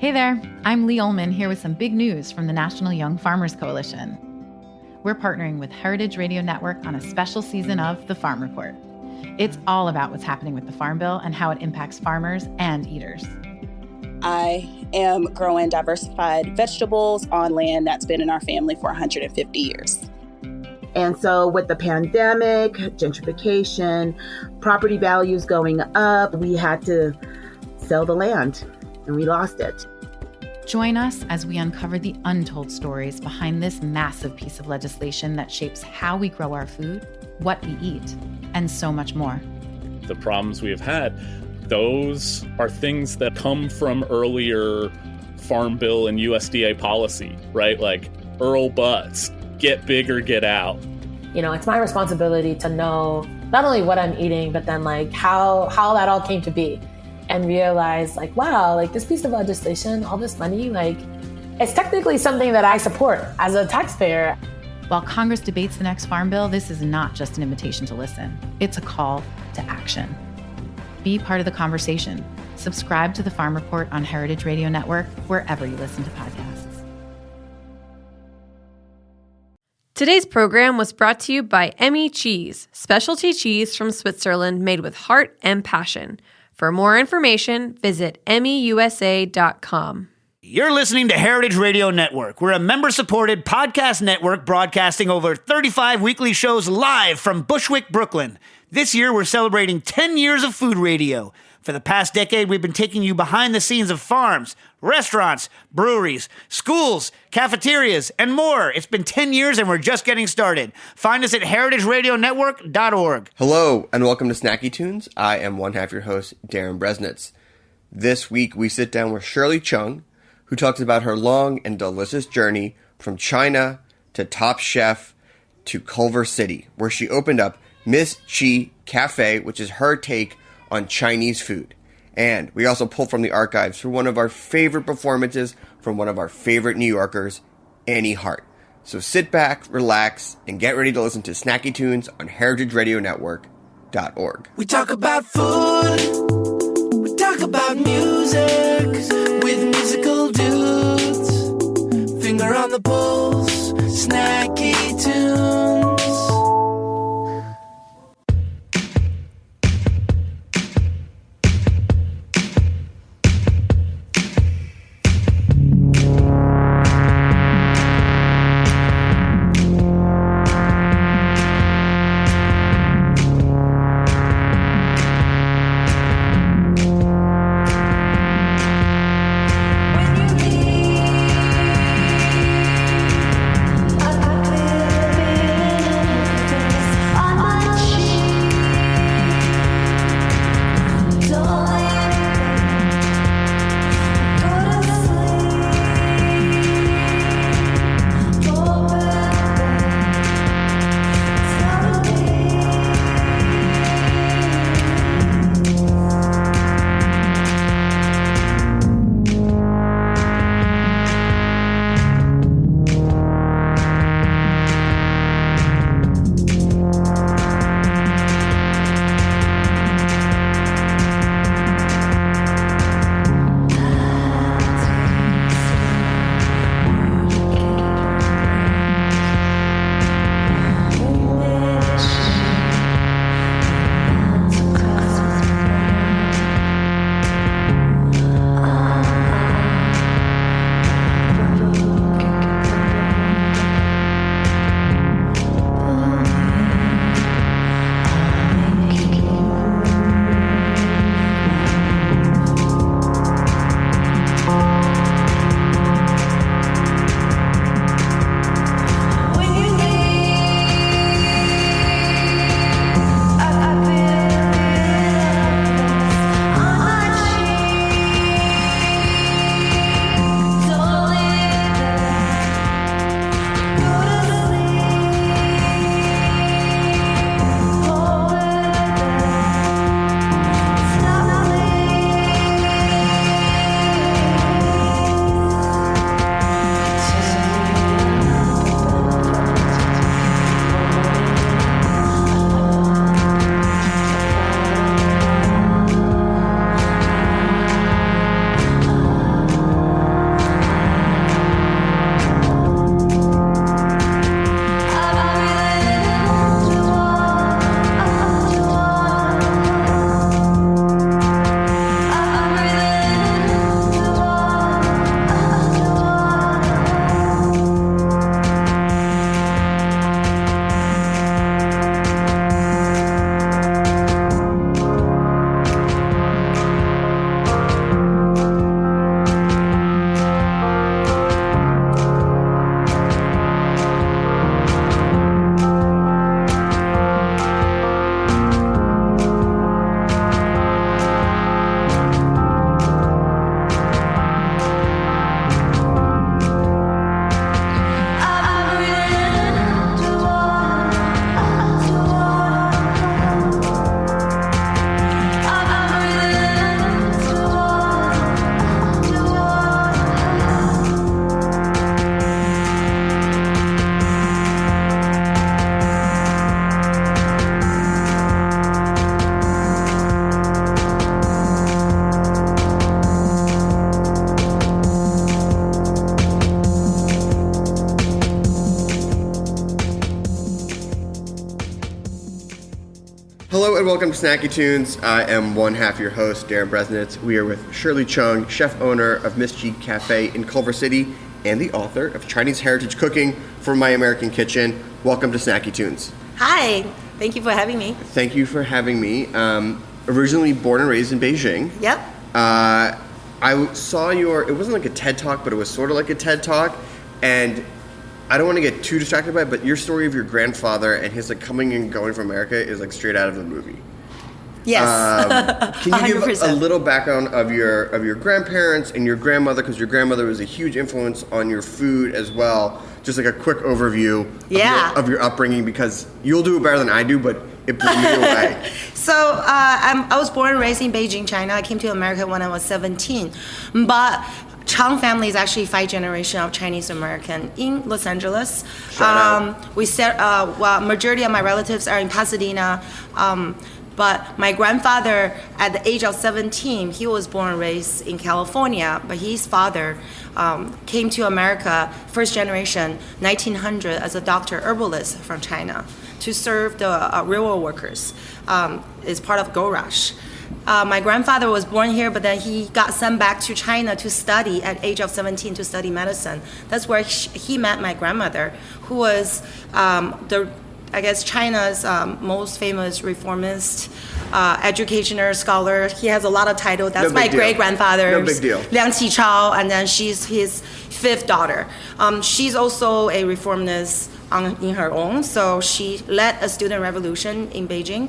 Hey there, I'm Lee Ullman here with some big news from the National Young Farmers Coalition. We're partnering with Heritage Radio Network on a special season of The Farm Report. It's all about what's happening with the Farm Bill and how it impacts farmers and eaters. I am growing diversified vegetables on land that's been in our family for 150 years. And so with the pandemic, gentrification, property values going up, we had to sell the land and we lost it. Join us as we uncover the untold stories behind this massive piece of legislation that shapes how we grow our food, what we eat, and so much more. The problems we have had, those are things that come from earlier Farm Bill and USDA policy, right? Like Earl Butz, get big or get out. You know, it's my responsibility to know not only what I'm eating, but then like how that all came to be. And realize like, wow, like this piece of legislation, all this money, like it's technically something that I support as a taxpayer. While Congress debates the next Farm Bill, this is not just an invitation to listen. It's a call to action. Be part of the conversation. Subscribe to the Farm Report on Heritage Radio Network, wherever you listen to podcasts. Today's program was brought to you by Emmy Cheese, specialty cheese from Switzerland made with heart and passion. For more information, visit emmyusa.com. You're listening to Heritage Radio Network. We're a member-supported podcast network broadcasting over 35 weekly shows live from Bushwick, Brooklyn. This year, we're celebrating 10 years of food radio. For the past decade, we've been taking you behind the scenes of farms, restaurants, breweries, schools, cafeterias, and more. It's been 10 years and we're just getting started. Find us at heritageradionetwork.org. Hello, and welcome to Snacky Tunes. I am one half your host, Darren Bresnitz. This week, we sit down with Shirley Chung, who talks about her long and delicious journey from China to Top Chef to Culver City, where she opened up Miss Chi Cafe, which is her take on Chinese food. And we also pulled from the archives for one of our favorite performances from one of our favorite New Yorkers, Annie Hart. So sit back, relax, and get ready to listen to Snacky Tunes on heritageradionetwork.org. We talk about food, we talk about music, with musical dudes, finger on the pulse, Snacky Tunes. and welcome to Snacky Tunes. I am one half your host, Darren Bresnitz. We are with Shirley Chung, chef owner of Miss G Cafe in Culver City and the author of Chinese Heritage Cooking for My American Kitchen. Welcome to Snacky Tunes. Hi, thank you for having me. Thank you for having me. Originally born and raised in Beijing. Yep. I saw it wasn't like a TED Talk, but it was sort of like a TED Talk. And I don't want to get too distracted by it, but your story of your grandfather and his like coming and going from America is like straight out of the movie. Yes. Can you give 100%. a little background of your grandparents and your grandmother, because your grandmother was a huge influence on your food as well? Just like a quick overview of your upbringing, because you'll do it better than I do, but it blew me away. So I was born and raised in Beijing, China. I came to America when I was 17. But Chang family is actually 5th generation of Chinese American in Los Angeles. Majority of my relatives are in Pasadena. But my grandfather, at the age of 17, he was born and raised in California, but his father came to America, 1st generation, 1900, as a doctor herbalist from China to serve the railroad workers. It's part of Gold Rush. My grandfather was born here, but then he got sent back to China to study at age of 17 to study medicine. That's where he met my grandmother, who was China's most famous reformist, educationer, scholar. He has a lot of titles. That's my great-grandfather. No big deal. Liang Qichao, and then she's his 5th daughter. She's also a reformist in her own, so she led a student revolution in Beijing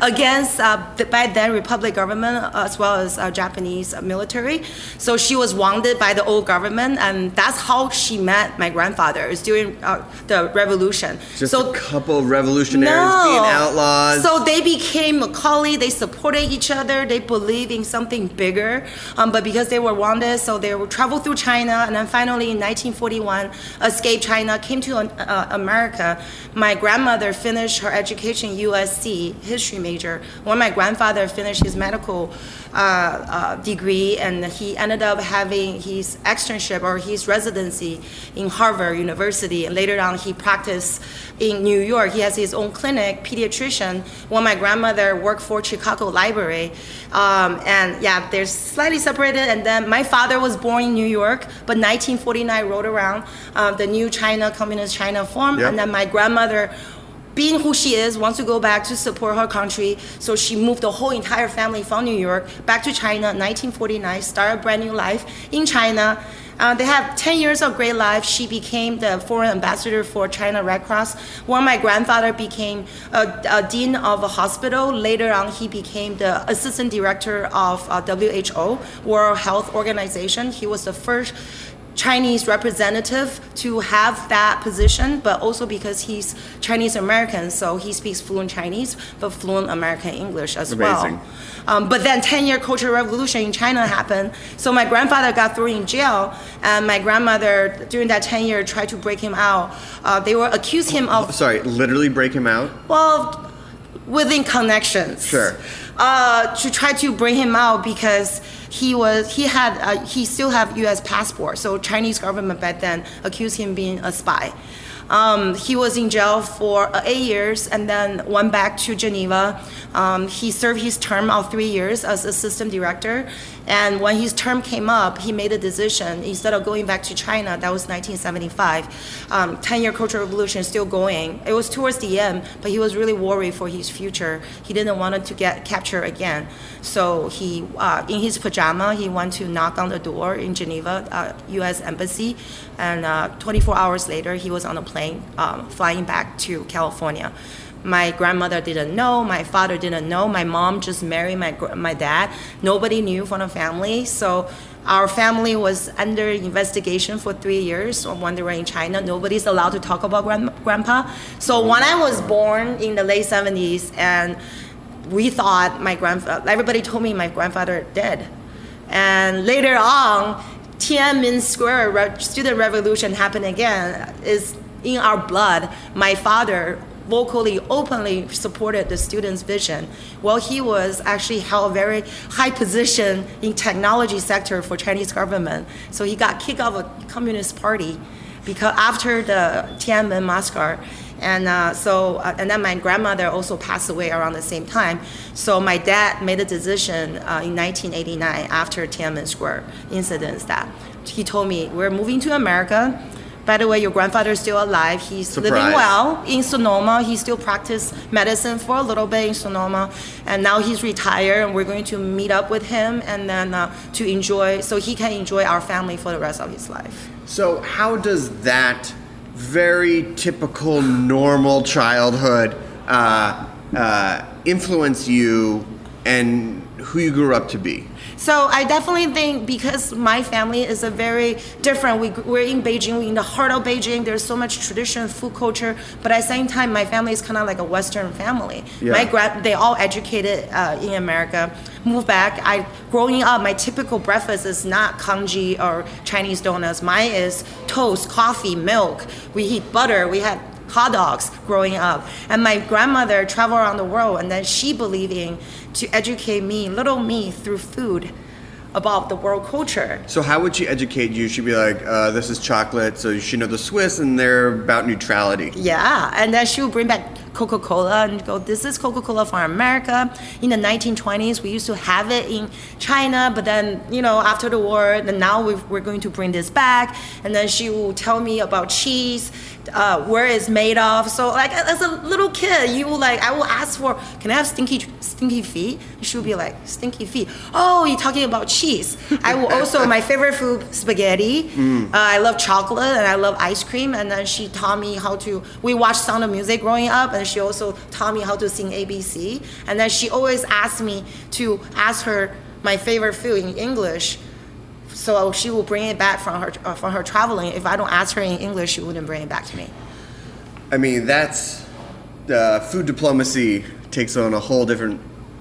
against by then Republic government as well as Japanese military. So she was wounded by the old government, and that's how she met my grandfather. It's during the revolution. Just a couple of revolutionaries being outlaws. So they became a colleague. They supported each other. They believed in something bigger. But because they were wounded, so they would travel through China, and then finally in 1941 escaped China, came to America. My grandmother finished her education USC, history major, when my grandfather finished his medical degree, and he ended up having his externship or his residency in Harvard University. And later on, he practiced in New York. He has his own clinic, pediatrician, when my grandmother worked for Chicago Library. They're slightly separated. And then my father was born in New York, but 1949 rolled around, the new China, Communist China formed. Yep. And then my grandmother, being who she is, wants to go back to support her country. So she moved the whole entire family from New York back to China, 1949, started a brand new life in China. They have 10 years of great life. She became the foreign ambassador for China Red Cross. When my grandfather became a dean of a hospital, later on he became the assistant director of WHO, World Health Organization. He was the first Chinese representative to have that position, but also because he's Chinese American, so he speaks fluent Chinese, but fluent American English as well. But then 10-year Cultural Revolution in China happened, so my grandfather got thrown in jail, and my grandmother, during that 10-year, tried to break him out. They were accused him of... Sorry, literally break him out? Well, within connections. Sure. To try to bring him out because he still have U.S. passport. So Chinese government back then accused him being a spy. He was in jail for 8 years and then went back to Geneva. He served his term of 3 years as assistant director. And when his term came up, he made a decision. Instead of going back to China, that was 1975. 10-year Cultural Revolution is still going. It was towards the end, but he was really worried for his future. He didn't want to get captured again. So he, in his pajama, he went to knock on the door in Geneva, U.S. Embassy. And 24 hours later, he was on a plane flying back to California. My grandmother didn't know, my father didn't know, my mom just married my dad. Nobody knew from the family. So our family was under investigation for 3 years when they were in China. Nobody's allowed to talk about grandpa. So when I was born in the late 70s, and we thought everybody told me my grandfather dead. And later on, Tiananmen Square student revolution happened again. Is in our blood. My father vocally, openly supported the students' vision. Well, he was actually held a very high position in technology sector for Chinese government. So he got kicked out of the Communist Party because after the Tiananmen massacre, And and then my grandmother also passed away around the same time. So my dad made a decision in 1989 after Tiananmen Square incidents that he told me, we're moving to America. By the way, your grandfather is still alive. He's living well in Sonoma. He still practiced medicine for a little bit in Sonoma. And now he's retired, and we're going to meet up with him and then to enjoy, so he can enjoy our family for the rest of his life. So how does that very typical, normal childhood influence you and who you grew up to be? So I definitely think because my family is a very different, we're in Beijing, we're in the heart of Beijing, there's so much tradition, food culture, but at the same time, my family is kind of like a Western family. Yeah. They all educated in America, moved back. Growing up, my typical breakfast is not congee or Chinese donuts. Mine is toast, coffee, milk. We eat butter, we had hot dogs growing up. And my grandmother traveled around the world, and then she believed in to educate me, little me, through food about the world culture. So how would she educate you? She'd be like, this is chocolate, so you should know the Swiss, and they're about neutrality. Yeah, and then she would bring back Coca-Cola and go, this is Coca-Cola from America. In the 1920s, we used to have it in China, but then, after the war, and now we're going to bring this back. And then she will tell me about cheese, where it's made of. So like as a little kid, I will ask for, can I have stinky feet? And she will be like, stinky feet. Oh, you're talking about cheese. I will also, my favorite food, spaghetti. I love chocolate and I love ice cream. And then she taught me we watched Sound of Music growing up, and she also taught me how to sing ABC. And then she always asked me to ask her my favorite food in English. So she will bring it back from her traveling. If I don't ask her in English, she wouldn't bring it back to me. I mean, that's food diplomacy takes on a whole different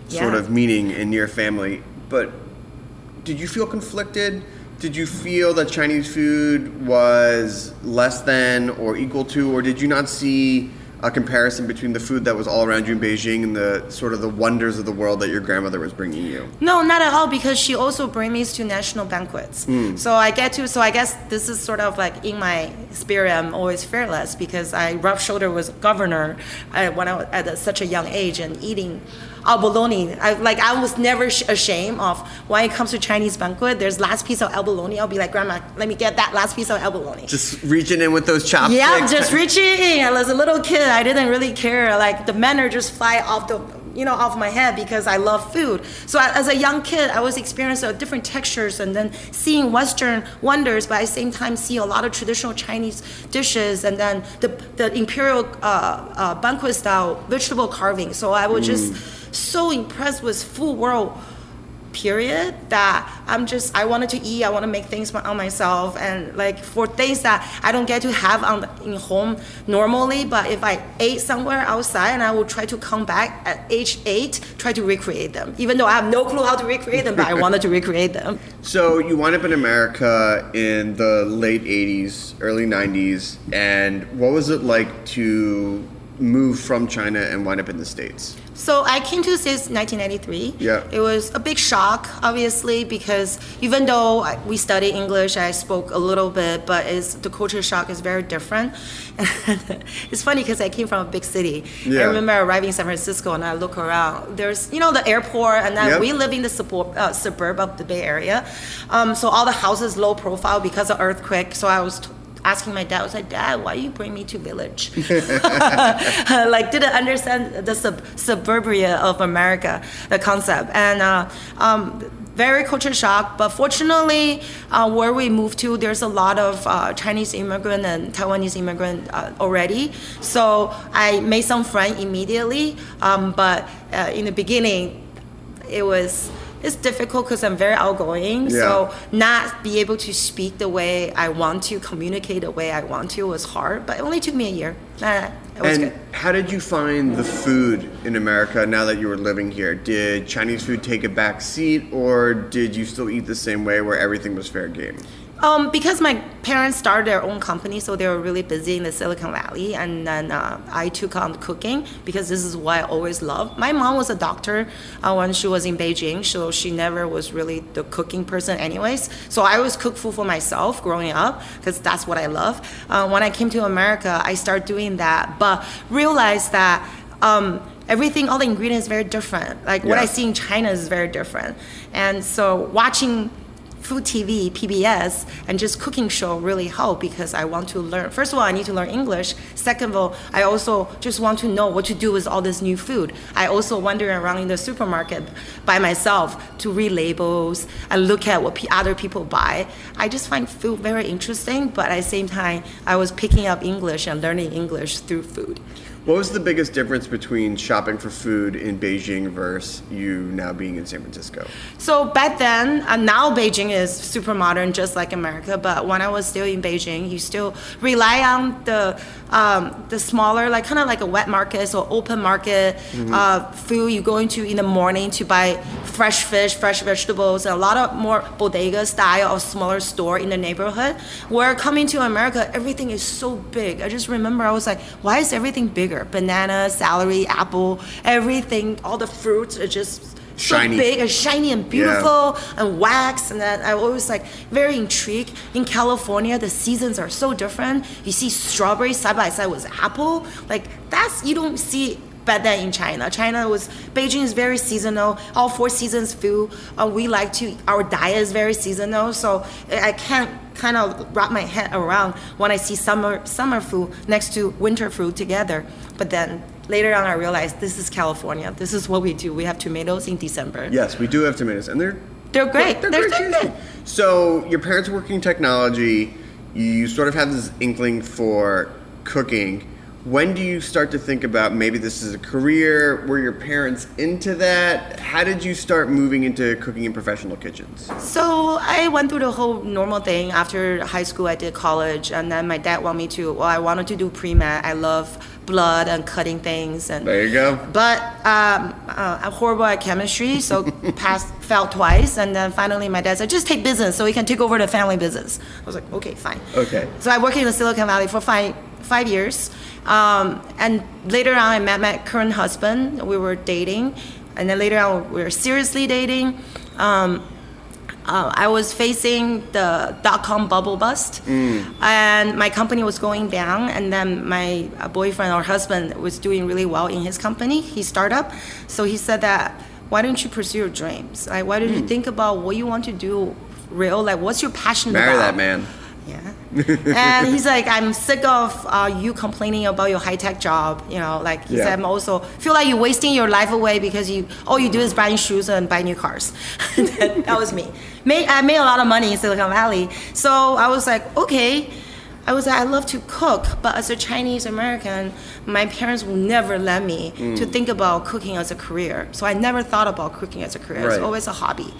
sort of meaning in your family. But did you feel conflicted? Did you feel that Chinese food was less than or equal to, or did you not see a comparison between the food that was all around you in Beijing and the sort of the wonders of the world that your grandmother was bringing you? No, not at all, because she also brings me to national banquets. So I guess this is sort of like in my spirit, I'm always fearless because I rubbed shoulder with governor when I was at such a young age and eating abalone. I was never ashamed of when it comes to Chinese banquet. There's last piece of abalone. I'll be like, Grandma, let me get that last piece of abalone. Just reaching in with those chopsticks. Yeah, just reaching in. As a little kid, I didn't really care. Like the manner just fly off off my head because I love food. So as a young kid, I was experiencing different textures and then seeing Western wonders, but at the same time see a lot of traditional Chinese dishes and then the imperial banquet style vegetable carving. So I was just so impressed with full world period that I wanted to eat. I want to make things on myself, and like for things that I don't get to have in home normally, but if I ate somewhere outside, and I will try to come back at age 8, try to recreate them, even though I have no clue how to recreate them, but I wanted to recreate them. So you wound up in America in the late 80s, early 90s, and what was it like to move from China and wind up in the States? So I came to the States in 1993. Yeah. It was a big shock, obviously, because even though we studied English, I spoke a little bit, but the culture shock is very different. And it's funny because I came from a big city. Yeah. I remember arriving in San Francisco and I look around. There's, the airport, and then we live in the suburb of the Bay Area. So all the houses low profile because of earthquake. So I was asking my dad, I was like, Dad, why you bring me to village? Didn't understand the suburbia of America, the concept. And very culture shock, but fortunately, where we moved to, there's a lot of Chinese immigrant and Taiwanese immigrant already. So I made some friends immediately, but in the beginning, it's difficult because I'm very outgoing. Yeah. So not be able to speak the way I want to, communicate the way I want to was hard, but it only took me a year. It was good. How did you find the food in America now that you were living here? Did Chinese food take a back seat, or did you still eat the same way where everything was fair game? Because my parents started their own company, so they were really busy in the Silicon Valley, and then I took on cooking because this is what I always loved. My mom was a doctor when she was in Beijing, so she never was really the cooking person anyways. So I always cook food for myself growing up because that's what I love. When I came to America, I started doing that, but realized that everything, all the ingredients is very different. Like what I see in China is very different. And so watching food TV, PBS, and just cooking show really help because I want to learn. First of all, I need to learn English. Second of all, I also just want to know what to do with all this new food. I also wander around in the supermarket by myself to read labels and look at what other people buy. I just find food very interesting, but at the same time, I was picking up English and learning English through food. What was the biggest difference between shopping for food in Beijing versus you now being in San Francisco? So back then, now Beijing is super modern, just like America. But when I was still in Beijing, you still rely on the smaller, like kind of like a wet market or open market food. You go into in the morning to buy fresh fish, fresh vegetables, and a lot of more bodega style or smaller store in the neighborhood. Where coming to America, everything is so big. I just remember I was like, why is everything bigger? Banana, celery, apple, everything, all the fruits are just shiny. So big and shiny and beautiful and wax. And then I always like very intrigued. In California, the seasons are so different. You see strawberries side by side with apple. Like that's, you don't see back then in China. Beijing is very seasonal, all 4 seasons food. Our diet is very seasonal. So I can't kind of wrap my head around when I see summer food next to winter food together. But then later on I realized this is California. This is what we do. We have tomatoes in December. Yes, we do have tomatoes, and they're great. They're good. So your parents are working in technology. You sort of have this inkling for cooking. When do you start to think about maybe this is a career? Were your parents into that? How did you start moving into cooking in professional kitchens? So I went through the whole normal thing. After high school, I did college, and then my dad wanted me to, I wanted to do pre-med. I love blood and cutting things. And there you go. But I'm horrible at chemistry, so failed twice. And then finally my dad said, just take business so he can take over the family business. I was like, okay, fine. Okay. So I worked in the Silicon Valley for five years. And later on, I met my current husband. We were dating. And then later on, we were seriously dating. I was facing the dot-com bubble bust. And my company was going down. And then my boyfriend or husband was doing really well in his company, his startup. So he said that, why don't you pursue your dreams? Like, why don't you think about what you want to do real? Like, what's your passion about? Marry that man. Yeah. And he's like, I'm sick of you complaining about your high-tech job. You know, like he said, I'm also feel like you're wasting your life away because all you do is buying shoes and buy new cars. That was me. I made a lot of money in Silicon Valley. So I was like, okay. I love to cook, but as a Chinese American, my parents will never let me to think about cooking as a career. So I never thought about cooking as a career. Right. It's always a hobby.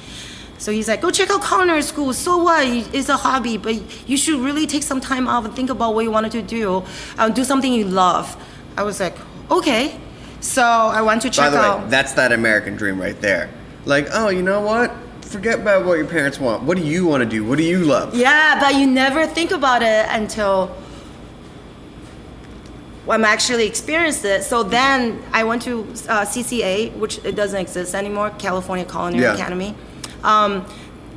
So he's like, go check out culinary school. So what? It's a hobby, but you should really take some time off and think about what you wanted to do. Do something you love. I was like, okay. So I went to check out. By the way, that's that American dream right there. Like, oh, you know what? Forget about what your parents want. What do you want to do? What do you love? Yeah, but you never think about it until I'm actually experienced it. So then I went to CCA, which it doesn't exist anymore, California Culinary Academy.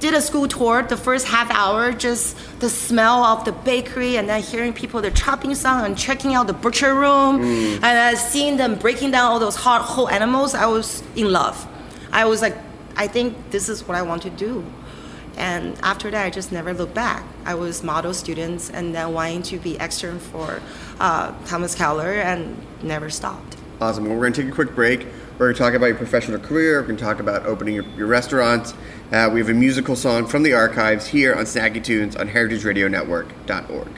Did a school tour. The first half hour, just the smell of the bakery, and then hearing people, the chopping sound, and checking out the butcher room, and seeing them breaking down all those whole animals. I was in love. I was like, I think this is what I want to do. And after that, I just never looked back. I was model students and then wanting to be extern for Thomas Keller and never stopped. Awesome. Well, we're going to take a quick break. We're going to talk about your professional career. We're going to talk about opening your restaurants. We have a musical song from the archives here on Snacky Tunes on heritageradionetwork.org.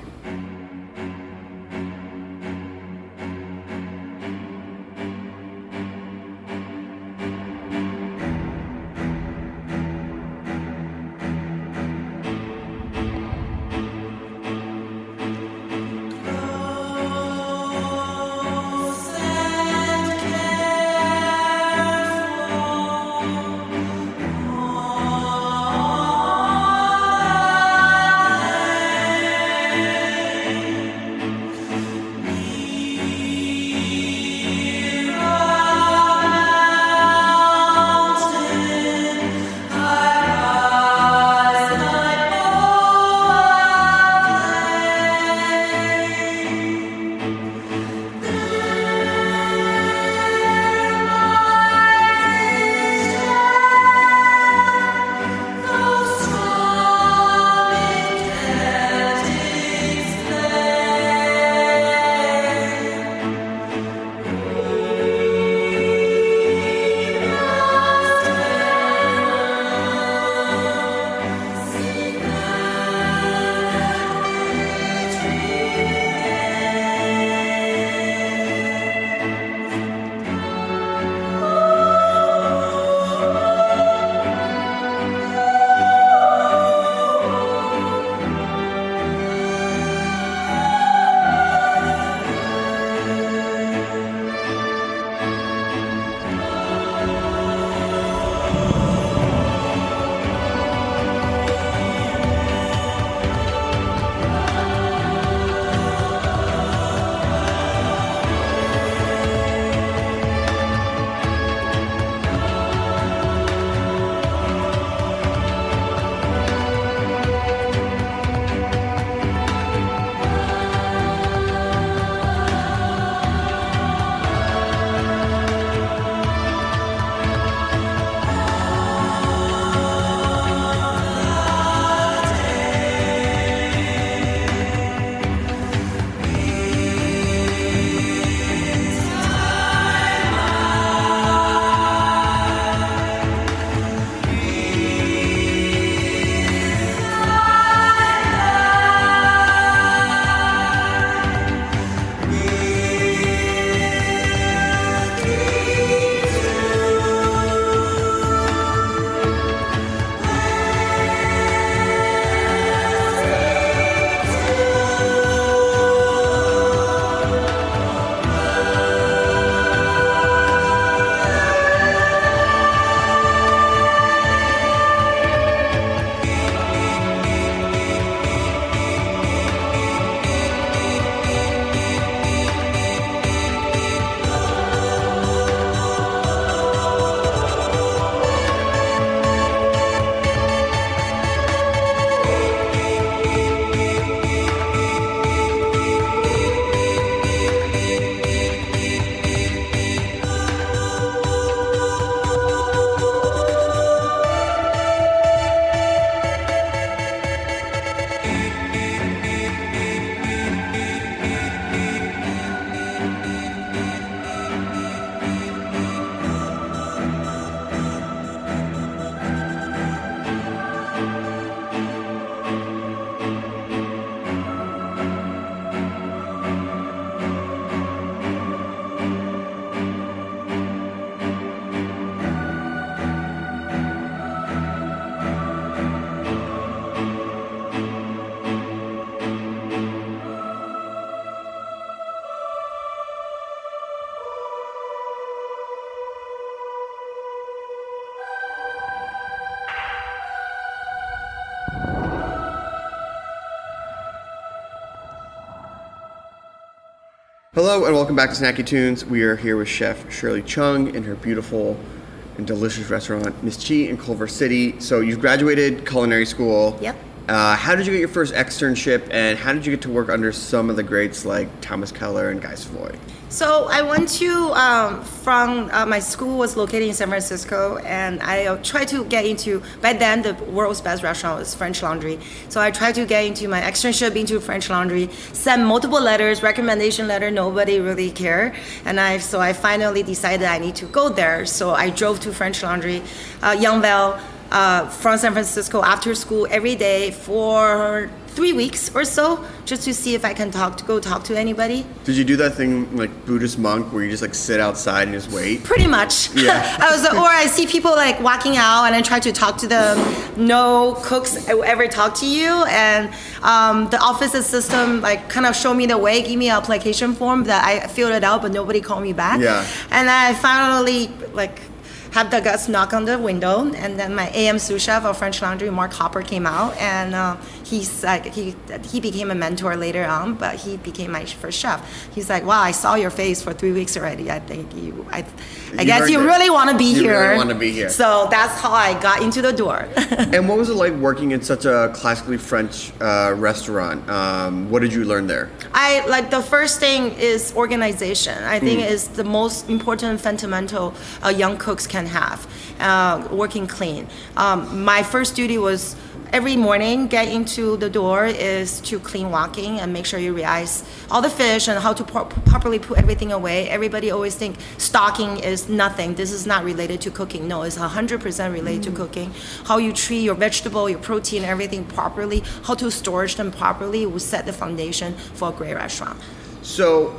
Hello and welcome back to Snacky Tunes. We are here with Chef Shirley Chung in her beautiful and delicious restaurant, Miss Chi in Culver City. So you've graduated culinary school. Yep. How did you get your first externship, and how did you get to work under some of the greats like Thomas Keller and Guy Savoy? So I went to my school was located in San Francisco, and I tried to get into, back then the world's best restaurant was French Laundry. So I tried to get into my externship into French Laundry, sent multiple letters, recommendation letter, nobody really cared. And so I finally decided I need to go there. So I drove to French Laundry, Youngville, from San Francisco after school every day for 3 weeks or so, just to see if I can go talk to anybody. Did you do that thing like Buddhist monk where you just like sit outside and just wait? Pretty much. Yeah. Or I see people like walking out and I try to talk to them. No cooks ever talk to you, and the office system like kind of showed me the way, give me an application form that I filled it out, but nobody called me back. Yeah. And I finally have the guts knock on the window, and then my AM sous chef of French Laundry, Mark Hopper, came out, and he became a mentor later on, but he became my first chef. He's like, wow, I saw your face for 3 weeks already. I think I guess you really want to be here. You really want to be here. So that's how I got into the door. And what was it like working in such a classically French restaurant? What did you learn there? The first thing is organization. I think is the most important fundamental young cooks can have, working clean. My first duty was every morning get into the door is to clean walking and make sure you re-ice all the fish and how to properly put everything away. Everybody always think stocking is nothing. This is not related to cooking. No, it's 100% related to cooking. How you treat your vegetable, your protein, everything properly, how to storage them properly will set the foundation for a great restaurant. So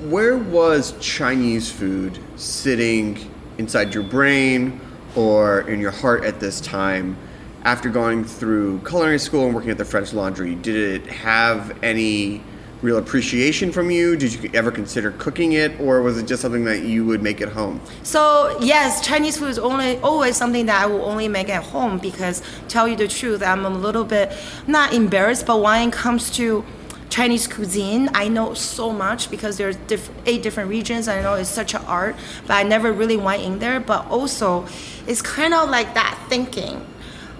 where was Chinese food sitting inside your brain or in your heart at this time after going through culinary school and working at the French Laundry? Did it have any real appreciation from you? Did you ever consider cooking it, or was it just something that you would make at home? So yes, Chinese food is always something that I will only make at home, because tell you the truth, I'm a little bit not embarrassed, but when it comes to Chinese cuisine, I know so much because there's 8 different regions. I know it's such an art, but I never really went in there. But also, it's kind of like that thinking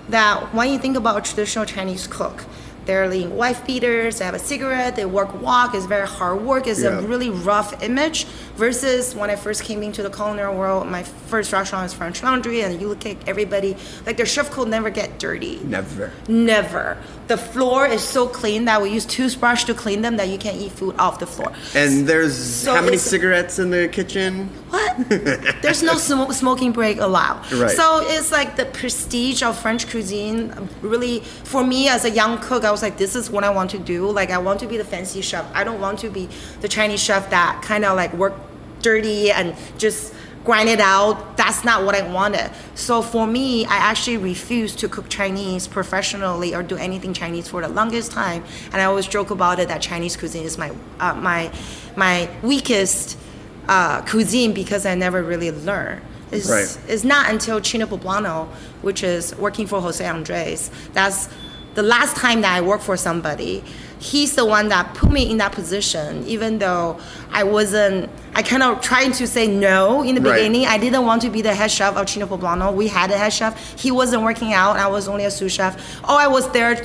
that when you think about a traditional Chinese cook, they're eating wife beaters, they have a cigarette, they walk, it's very hard work, it's a really rough image, versus when I first came into the culinary world, my first restaurant was French Laundry, and you look at everybody, like their chef coat never get dirty. Never. The floor is so clean that we use toothbrush to clean them that you can't eat food off the floor. And there's how many cigarettes in the kitchen? What? There's no smoking break allowed. Right. So it's like the prestige of French cuisine. Really, for me as a young cook, I was like, this is what I want to do. Like, I want to be the fancy chef. I don't want to be the Chinese chef that kind of like work dirty and just grind it out. That's not what I wanted. So for me, I actually refused to cook Chinese professionally or do anything Chinese for the longest time. And I always joke about it that Chinese cuisine is my weakest cuisine, because I never really learned. It's not until Chino Poblano, which is working for Jose Andres, that's the last time that I worked for somebody. He's the one that put me in that position, even though I kind of tried to say no in the beginning. I didn't want to be the head chef of Chino Poblano. We had a head chef. He wasn't working out. I was only a sous chef. I was there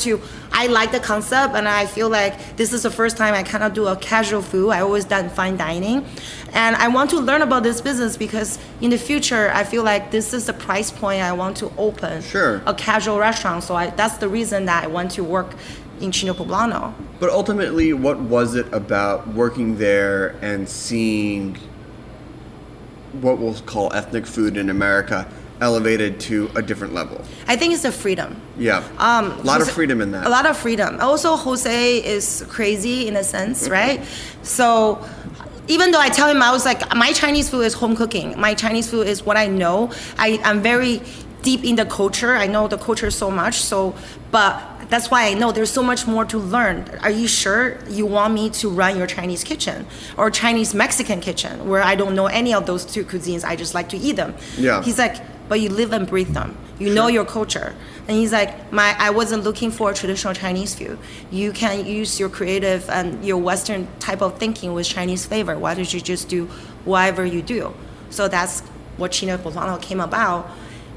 I like the concept, and I feel like this is the first time I kind of do a casual food. I always done fine dining. And I want to learn about this business because in the future, I feel like this is the price point I want to open a casual restaurant. So that's the reason that I went to work in Chino Poblano. But ultimately, what was it about working there and seeing what we'll call ethnic food in America elevated to a different level? I think it's the freedom. Yeah. A lot of freedom in that. A lot of freedom. Also, Jose is crazy in a sense, right? So even though I tell him, I was like, my Chinese food is home cooking. My Chinese food is what I know. I'm very deep in the culture. I know the culture so much. But that's why I know there's so much more to learn. Are you sure you want me to run your Chinese kitchen or Chinese Mexican kitchen where I don't know any of those two cuisines? I just like to eat them. Yeah. He's like, but you live and breathe them. You know your culture. And he's like, I wasn't looking for traditional Chinese food. You can use your creative and your Western type of thinking with Chinese flavor. Why don't you just do whatever you do? So that's what Chino Poblano came about.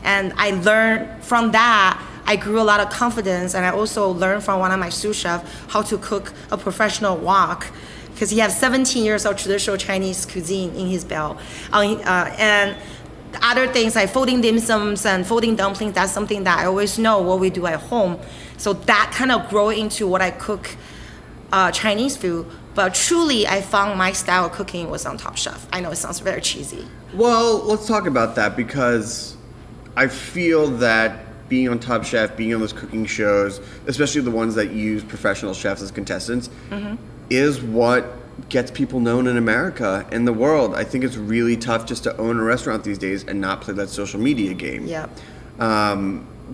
And I learned from that, I grew a lot of confidence, and I also learned from one of my sous chefs how to cook a professional wok, because he has 17 years of traditional Chinese cuisine in his belt. And other things like folding dim sums and folding dumplings, that's something that I always know what we do at home. So that kind of grew into what I cook Chinese food. But truly, I found my style of cooking was on Top Chef. I know it sounds very cheesy. Well, let's talk about that, because I feel that being on Top Chef, being on those cooking shows, especially the ones that use professional chefs as contestants, is what gets people known in America and the world. I think it's really tough just to own a restaurant these days and not play that social media game. Yep.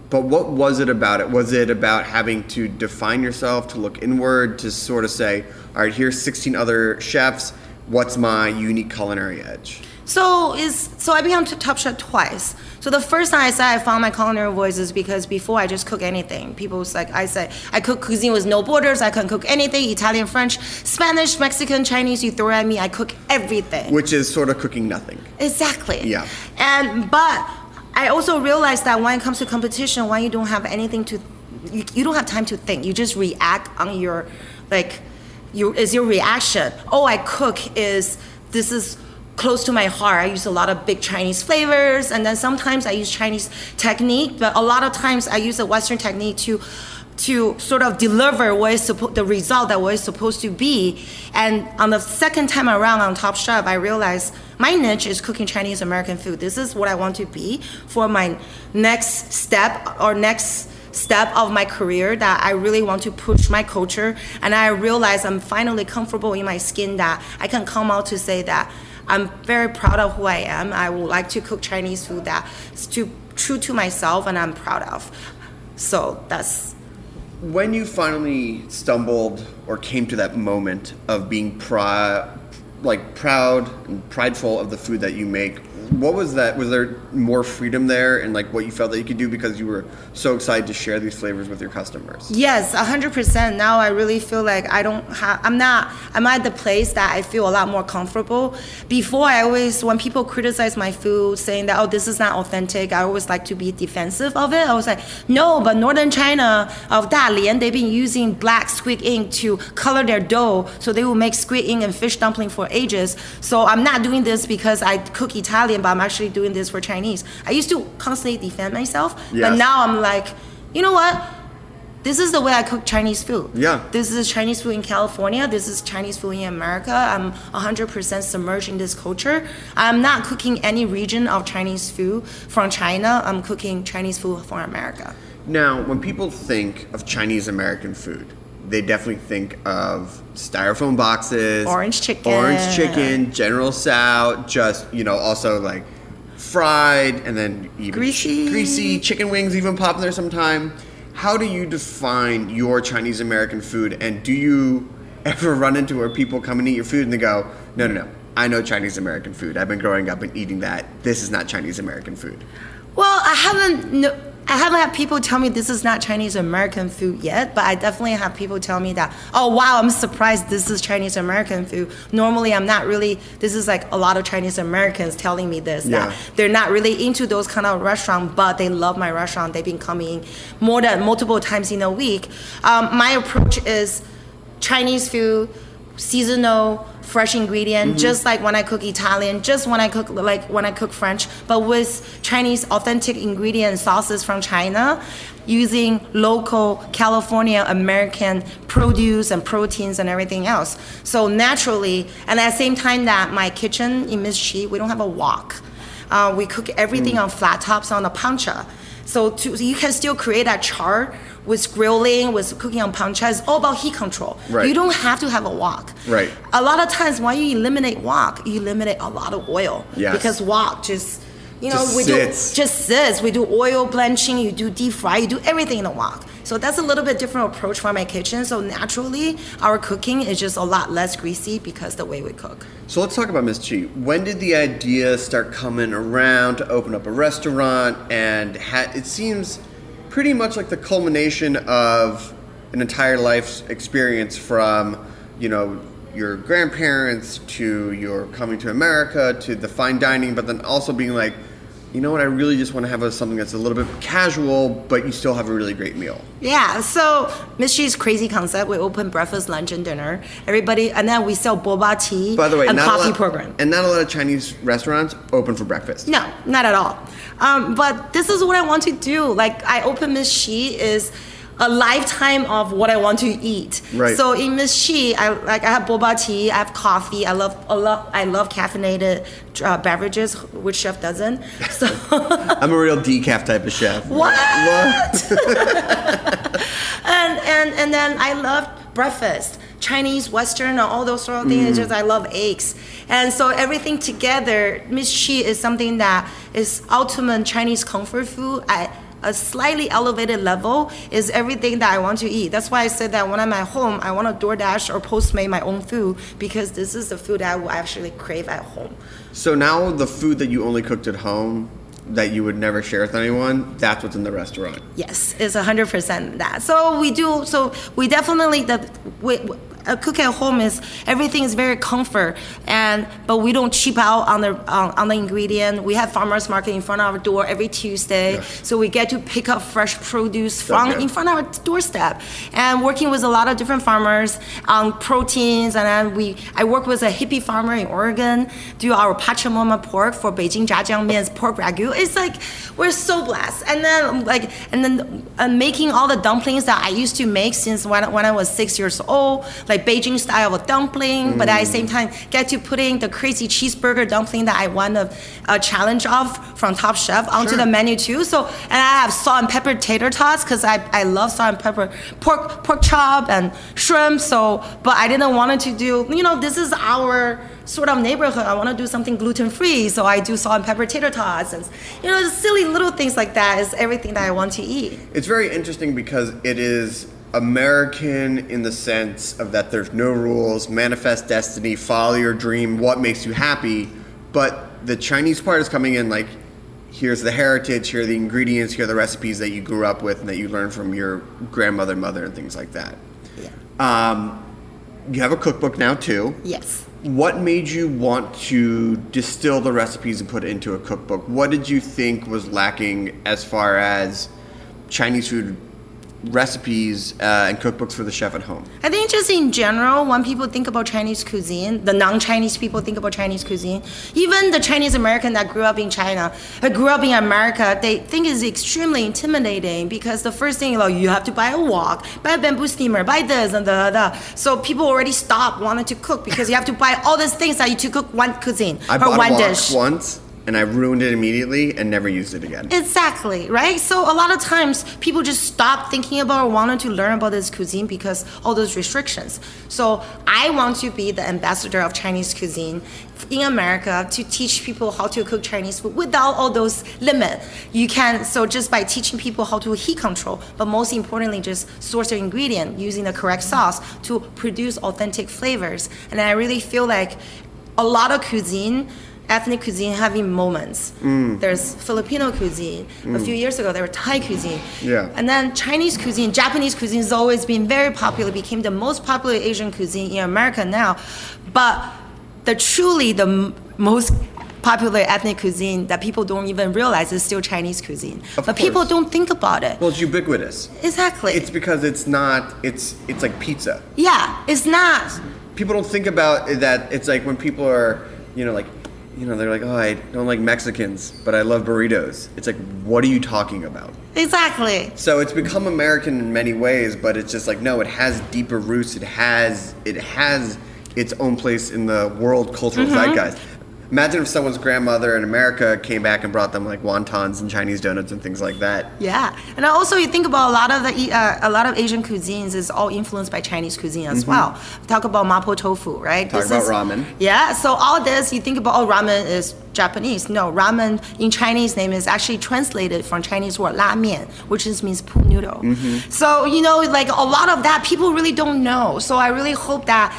But what was it about it? Was it about having to define yourself, to look inward, to sort of say, all right, here's 16 other chefs, what's my unique culinary edge? So I became Top Chef twice. So the first time I said I found my culinary voice is because before I just cook anything. People was like, I said I cook cuisine with no borders. I can cook anything: Italian, French, Spanish, Mexican, Chinese. You throw at me, I cook everything. Which is sort of cooking nothing. Exactly. Yeah. But I also realized that when it comes to competition, when you don't have anything to, you don't have time to think. You just react on your, is your reaction. Oh, I cook this is close to my heart. I use a lot of big Chinese flavors, and then sometimes I use Chinese technique, but a lot of times I use a Western technique to sort of deliver what is the result that what is supposed to be. And on the second time around on Top Chef, I realized my niche is cooking Chinese American food. This is what I want to be for my next step of my career, that I really want to push my culture. And I realize I'm finally comfortable in my skin, that I can come out to say that I'm very proud of who I am. I would like to cook Chinese food that's true to myself and I'm proud of. So that's... When you finally stumbled or came to that moment of being proud and prideful of the food that you make, what was that? Was there more freedom there and what you felt that you could do because you were so excited to share these flavors with your customers? Yes, 100%. Now I really feel like I'm at the place that I feel a lot more comfortable. Before, when people criticize my food saying that, oh, this is not authentic, I always like to be defensive of it. I was like, no, but Northern China of Dalian, they've been using black squid ink to color their dough, so they will make squid ink and fish dumpling for ages. So I'm not doing this because I cook Italian, but I'm actually doing this for Chinese. I used to constantly defend myself, yes. But now I'm like, you know what? This is the way I cook Chinese food. Yeah. This is Chinese food in California. This is Chinese food in America. I'm 100% submerged in this culture. I'm not cooking any region of Chinese food from China. I'm cooking Chinese food for America. Now, when people think of Chinese American food, they definitely think of styrofoam boxes, orange chicken, General Tso, just, also fried, and then even greasy chicken wings even pop in there sometime. How do you define your Chinese American food, and do you ever run into where people come and eat your food and they go, no, I know Chinese American food. I've been growing up and eating that. This is not Chinese American food. Well, I haven't had people tell me this is not Chinese American food yet, but I definitely have people tell me that, oh wow, I'm surprised this is Chinese American food. Normally I'm not really, this is a lot of Chinese Americans telling me this, that they're not really into those kind of restaurants, but they love my restaurant. They've been coming more than multiple times in a week. My approach is Chinese food, seasonal, fresh ingredient, just like when I cook Italian, just when I cook French, but with Chinese authentic ingredient sauces from China, using local California American produce and proteins and everything else. So naturally, and at the same time that my kitchen in Miss Chi, we don't have a wok. We cook everything on flat tops on a plancha. So you can still create that char with grilling, with cooking on plancha. It's all about heat control. Right. You don't have to have a wok. Right. A lot of times when you eliminate wok, you eliminate a lot of oil. Yes. Because wok just You know, Just sits. We do oil blanching, you do deep fry, you do everything in the wok. So that's a little bit different approach for my kitchen. So naturally, our cooking is just a lot less greasy because the way we cook. So let's talk about Miss Chi. When did the idea start coming around to open up a restaurant? And it seems pretty much like the culmination of an entire life's experience from, you know, your grandparents to your coming to America to the fine dining, but then also being like, you know what, I really just want to have something that's a little bit casual, but you still have a really great meal. Yeah, so Miss Chi's crazy concept, we open breakfast, lunch, and dinner. Everybody, and then we sell boba tea By the way, and coffee program. And not a lot of Chinese restaurants open for breakfast. No, not at all. But this is what I want to do. Like, I open Miss Chi is a lifetime of what I want to eat. Right. So in Miss Chi, I have boba tea, I have coffee. I love caffeinated beverages. Which chef doesn't? So I'm a real decaf type of chef. What? and then I love breakfast. Chinese, Western, all those sort of things. Just I love eggs. And so everything together, Miss Chi is something that is ultimate Chinese comfort food. A slightly elevated level is everything that I want to eat. That's why I said that when I'm at home, I want to DoorDash or Postmate my own food, because this is the food I will actually crave at home. So now the food that you only cooked at home that you would never share with anyone, that's what's in the restaurant. Yes, it's 100% that. So we definitely, cook at home is everything is very comfort, but we don't cheap out on the ingredient. We have farmers market in front of our door every Tuesday, so we get to pick up fresh produce in front of our doorstep. And working with a lot of different farmers on proteins, and then I work with a hippie farmer in Oregon, do our Pachamama pork for Beijing Zhajiang Mian's pork ragu. It's like we're so blessed. And then making all the dumplings that I used to make since when I was 6 years old, like Beijing style of dumpling, but at the same time get to putting the crazy cheeseburger dumpling that I won a challenge of from Top Chef onto the menu too. So, and I have salt and pepper tater tots because I love salt and pepper pork chop and shrimp. So, but I didn't want to do, this is our sort of neighborhood. I want to do something gluten-free, so I do salt and pepper tater tots, and silly little things like that is everything that I want to eat. It's very interesting because it is American in the sense of that there's no rules, manifest destiny, follow your dream, what makes you happy. But the Chinese part is coming in like, here's the heritage, here are the ingredients, here are the recipes that you grew up with and that you learned from your grandmother, mother, and things like that. Yeah. You have a cookbook now too. Yes. What made you want to distill the recipes and put it into a cookbook? What did you think was lacking as far as Chinese food recipes and cookbooks for the chef at home? I think just in general, when people think about Chinese cuisine, the non-Chinese people think about Chinese cuisine, even the Chinese American that grew up in China, grew up in America, they think it's extremely intimidating because the first thing, you have to buy a wok, buy a bamboo steamer, buy this and da. So people already stop wanting to cook because you have to buy all these things that you to cook one cuisine I or bought one a wok dish. once and I ruined it immediately and never used it again. Exactly, right? So a lot of times people just stop thinking about or wanting to learn about this cuisine because all those restrictions. So I want to be the ambassador of Chinese cuisine in America to teach people how to cook Chinese food without all those limits. So just by teaching people how to heat control, but most importantly, just source their ingredient using the correct sauce to produce authentic flavors. And I really feel like a lot of ethnic cuisine having moments. There's Filipino cuisine. A few years ago, there were Thai cuisine. Yeah. And then Chinese cuisine, Japanese cuisine has always been very popular, became the most popular Asian cuisine in America now. But the most popular ethnic cuisine that people don't even realize is still Chinese cuisine. But people don't think about it. Well, it's ubiquitous. Exactly. It's because it's like pizza. Yeah, it's not. People don't think about that. It's like when people are, they're like, oh, I don't like Mexicans, but I love burritos. It's like, what are you talking about? Exactly. So it's become American in many ways, but it's just like, no, it has deeper roots. It has its own place in the world cultural zeitgeist. Imagine if someone's grandmother in America came back and brought them like wontons and Chinese donuts and things like that. Yeah, and also you think about a lot of Asian cuisines is all influenced by Chinese cuisine as well. Talk about mapo tofu, right? Talk about ramen. Yeah, so all this you think about ramen is Japanese. No, ramen in Chinese name is actually translated from Chinese word 拉面, which means pool noodle. So, you know, like a lot of that people really don't know. So I really hope that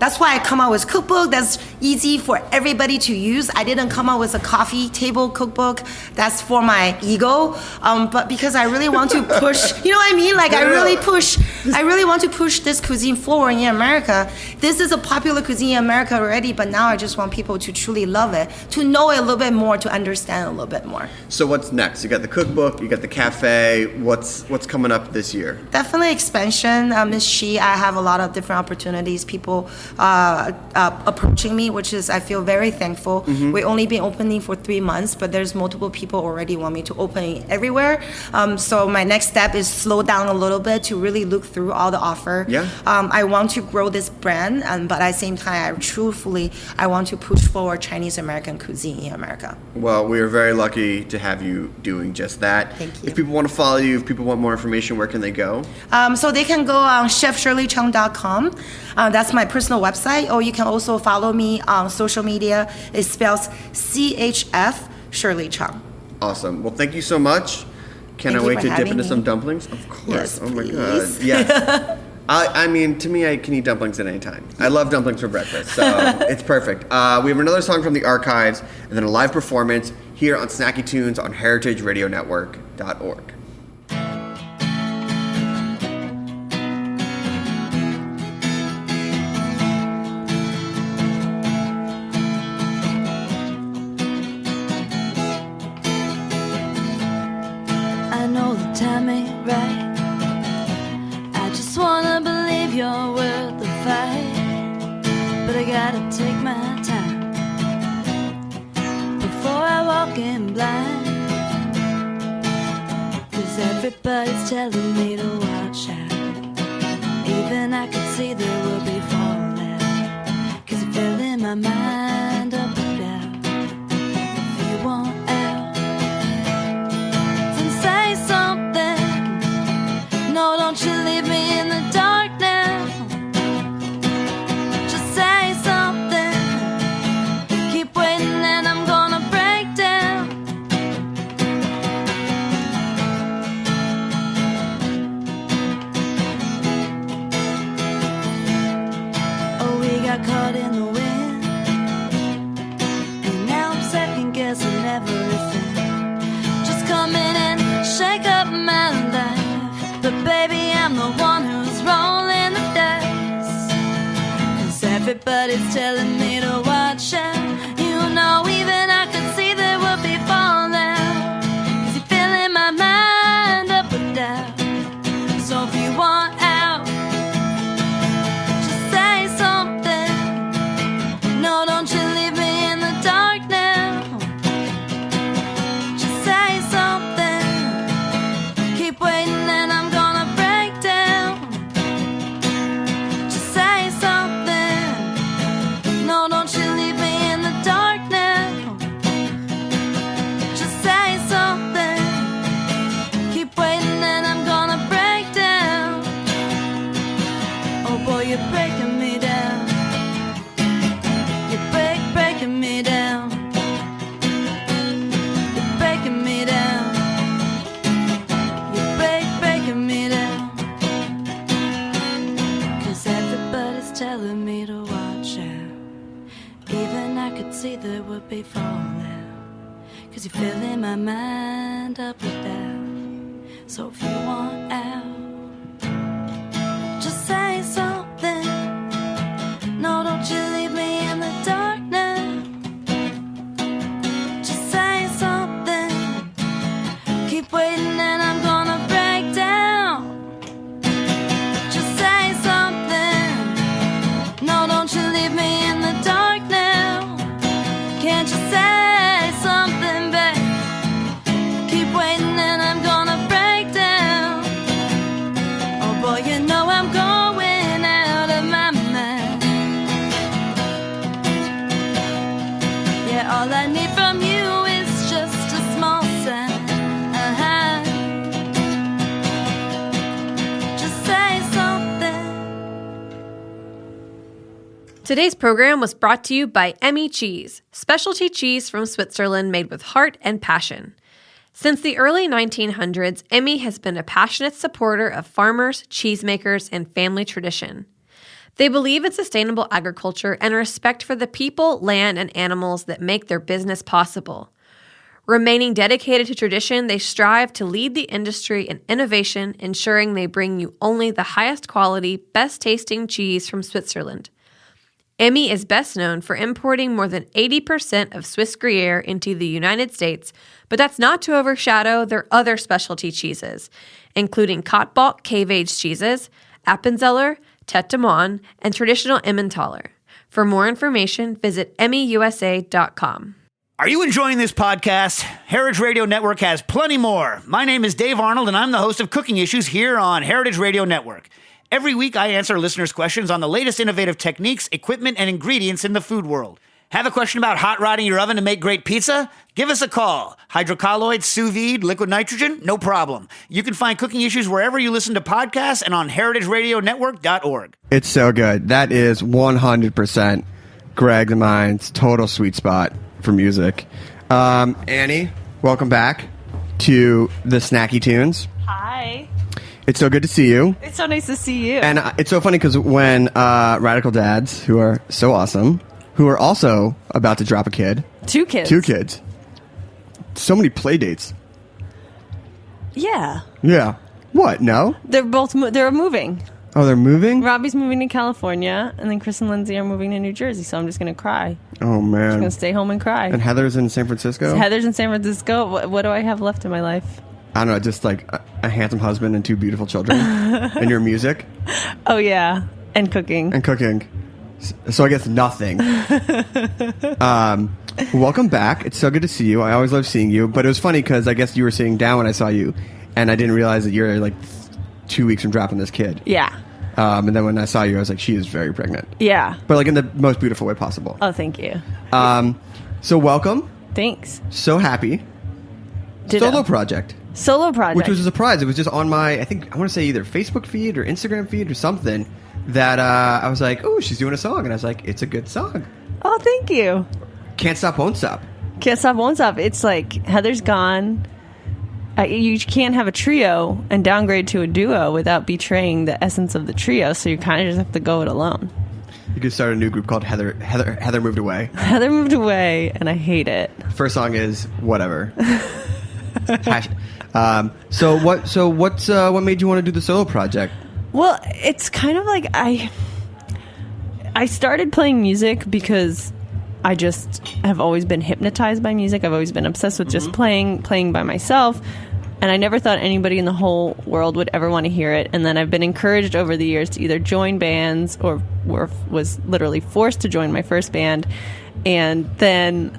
that's why I come out with cookbook that's easy for everybody to use. I didn't come out with a coffee table cookbook that's for my ego, but because I really want to push, you know what I mean? Like I really want to push this cuisine forward in America. This is a popular cuisine in America already, but now I just want people to truly love it, to know it a little bit more, to understand a little bit more. So what's next? You got the cookbook, you got the cafe. What's coming up this year? Definitely expansion. Miss Shi, I have a lot of different opportunities, people approaching me, which is I feel very thankful. We've only been opening for 3 months, but there's multiple people already want me to open everywhere. So my next step is slow down a little bit to really look through all the offer. Yeah. I want to grow this brand, but at the same time, I want to push forward Chinese American cuisine in America. Well, we are very lucky to have you doing just that. Thank you. If people want to follow you, if people want more information, where can they go? So they can go on chefshirleycheng.com. That's my personal website, or you can also follow me on social media. It spells CHF Shirley Cheng. Awesome. Well, thank you so much. Can I wait to dip into some dumplings? Of course. Yes, oh my please. God. Yes. I mean, to me, I can eat dumplings at any time. I love dumplings for breakfast, so it's perfect. We have another song from the archives, and then a live performance here on Snacky Tunes on heritageradionetwork.org. I know the time ain't right. I just wanna believe you're worth the fight, but I gotta take my time before I walk in blind. 'Cause everybody's telling me to watch out. Even I could see there will be fallout. 'Cause you're filling my mind up and down. If you want out, then say something. No, don't you leave me in the dark now. Just say something. Keep waiting and I'm gonna break down. Oh, we got caught in the wind, and now I'm second guessing everything. Just come in and shake up my life, but baby, I'm the one who's rolling the dice. 'Cause everybody's telling me to watch out. You know, even I could see there would be fallout. 'Cause you're filling my mind up with doubt. So if you want out, just say something. No, don't you leave me in the dark now. Just say something. Keep waiting and I'm gonna break down. Just say something. No, don't you leave me in the dark now. Just say something. Keep waiting and I'm gonna break down. Oh boy, you're breaking me down. You're breaking me down. You're breaking me down. You're breaking me down. 'Cause everybody's telling me to watch out. Even I could see there would be fallout. 'Cause you're filling my mind up with doubt. So if you want out, just say something. No, don't you leave me in the dark now. Just say something. Keep waiting and I'm gonna break down. Just say something. No, don't you leave me in the dark now. Can't you say something, babe? Keep waiting and I'm gonna break down. Today's program was brought to you by Emmy Cheese, specialty cheese from Switzerland made with heart and passion. Since the early 1900s, Emmy has been a passionate supporter of farmers, cheesemakers, and family tradition. They believe in sustainable agriculture and respect for the people, land, and animals that make their business possible. Remaining dedicated to tradition, they strive to lead the industry in innovation, ensuring they bring you only the highest quality, best-tasting cheese from Switzerland. Emmy is best known for importing more than 80% of Swiss Gruyere into the United States, but that's not to overshadow their other specialty cheeses, including Kottbulk cave-aged cheeses, Appenzeller, Tête de Monde, and traditional Emmentaler. For more information, visit emmyusa.com. Are you enjoying this podcast? Heritage Radio Network has plenty more. My name is Dave Arnold, and I'm the host of Cooking Issues here on Heritage Radio Network. Every week, I answer listeners' questions on the latest innovative techniques, equipment, and ingredients in the food world. Have a question about hot rodding your oven to make great pizza? Give us a call. Hydrocolloids, sous vide, liquid nitrogen? No problem. You can find Cooking Issues wherever you listen to podcasts and on heritageradionetwork.org. It's so good. That is 100% Greg and mine's total sweet spot for music. Annie, welcome back to the Snacky Tunes. Hi. It's so good to see you. It's so nice to see you. And it's so funny because when Radical Dads, who are so awesome, who are also about to drop a kid. Two kids. So many play dates. Yeah. Yeah. What? No? They're moving. Oh, they're moving? Robbie's moving to California, and then Chris and Lindsay are moving to New Jersey, so I'm just going to cry. Oh, man. I'm just going to stay home and cry. And Heather's in San Francisco? So Heather's in San Francisco. What do I have left in my life? I don't know, just like a handsome husband and two beautiful children. And your music. Oh, yeah. And cooking. So I guess nothing. Welcome back. It's so good to see you. I always love seeing you. But it was funny because I guess you were sitting down when I saw you, and I didn't realize that you're like 2 weeks from dropping this kid. Yeah. And then when I saw you, I was like, she is very pregnant. Yeah. But like in the most beautiful way possible. Oh, thank you. So welcome. Thanks. So happy. Ditto. Solo project. Which was a surprise. It was just on my, I want to say either Facebook feed or Instagram feed or something that I was like, oh, she's doing a song. And I was like, it's a good song. Oh, thank you. Can't Stop, Won't Stop. Can't Stop, Won't Stop. It's like Heather's gone. You can't have a trio and downgrade to a duo without betraying the essence of the trio, so you kind of just have to go it alone. You could start a new group called Heather Moved Away. Heather Moved Away, and I hate it. First song is whatever. So what made you want to do the solo project? Well, it's kind of like I started playing music because I just have always been hypnotized by music. I've always been obsessed with just playing by myself. And I never thought anybody in the whole world would ever want to hear it. And then I've been encouraged over the years to either join bands or was literally forced to join my first band. And then,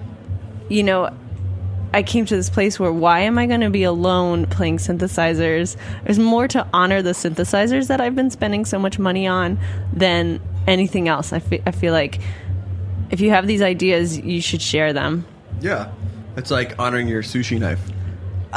I came to this place where why am I going to be alone playing synthesizers? There's more to honor the synthesizers that I've been spending so much money on than anything else. I feel like if you have these ideas, you should share them. Yeah. It's like honoring your sushi knife.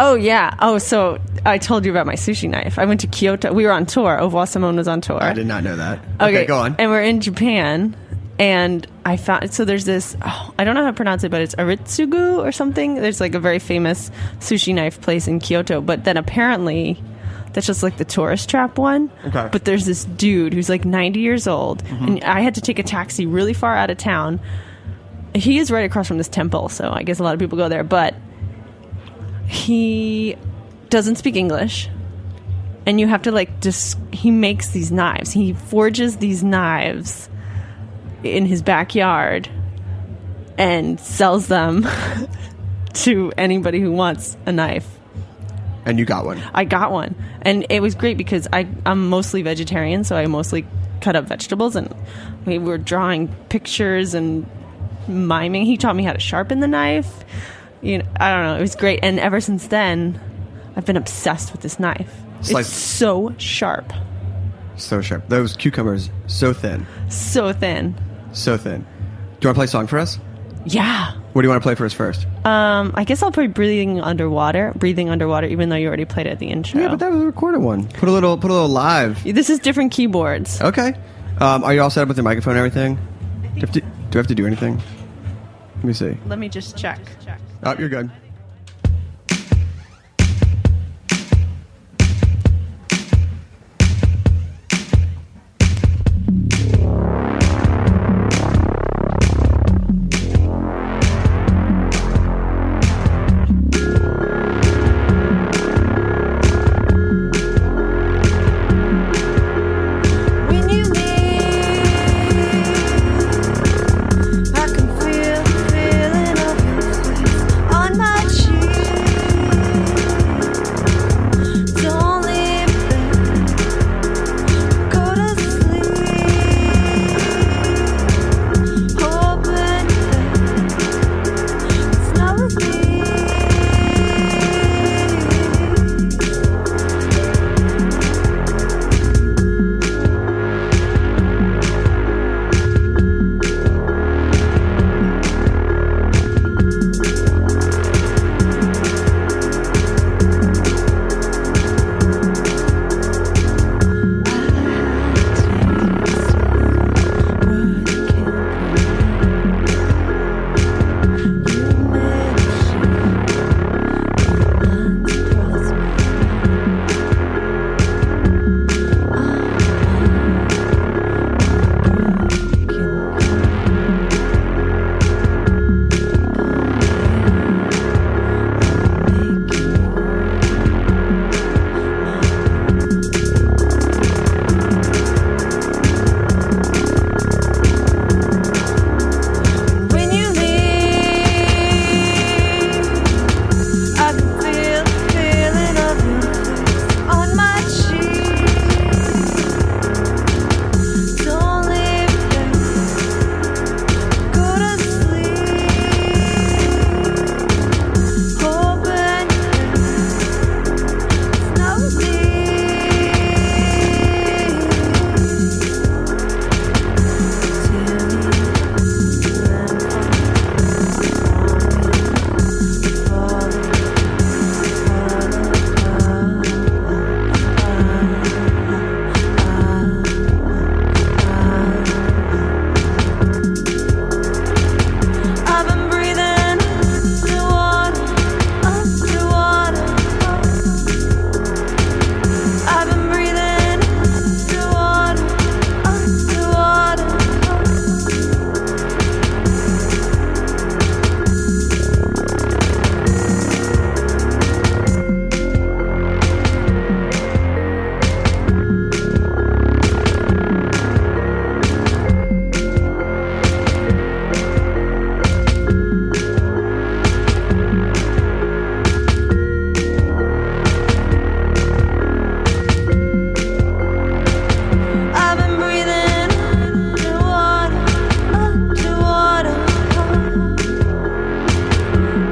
Oh, yeah. Oh, so I told you about my sushi knife. I went to Kyoto. We were on tour. Au revoir Simone was on tour. I did not know that. Okay, go on. And we're in Japan. And I found, so there's this, I don't know how to pronounce it, but it's Aritsugu or something. There's like a very famous sushi knife place in Kyoto. But then apparently that's just like the tourist trap one. Okay. But there's this dude who's like 90 years old. And I had to take a taxi really far out of town. He is right across from this temple. So I guess a lot of people go there. But he doesn't speak English. And you have to he makes these knives. He forges these knives in his backyard and sells them to anybody who wants a knife. And you got one. I got one. And it was great because I'm mostly vegetarian, so I mostly cut up vegetables, and we were drawing pictures and miming. He taught me how to sharpen the knife. I don't know. It was great. And ever since then, I've been obsessed with this knife. It's so sharp. So sharp. Those cucumbers, so thin. So thin. So thin. Do you want to play a song for us? Yeah. What do you want to play for us first? I guess I'll play Breathing Underwater, even though you already played it at the intro. Yeah, but that was a recorded one. Put a little live. This is different keyboards. Okay. Are you all set up with your microphone and everything? Do I have to do anything? Let me see. Let me just check. Oh, you're good. When you leave, I can feel the feeling of your face on my cheek. Don't leave there, go to sleep, hoping that it's not with me. When you leave, I can feel the feeling of your face on my cheek. Don't leave there, go to sleep, hoping it's not with me. I've been breathing underwater, underwater. I've been breathing underwater, underwater. I've been breathing underwater, underwater.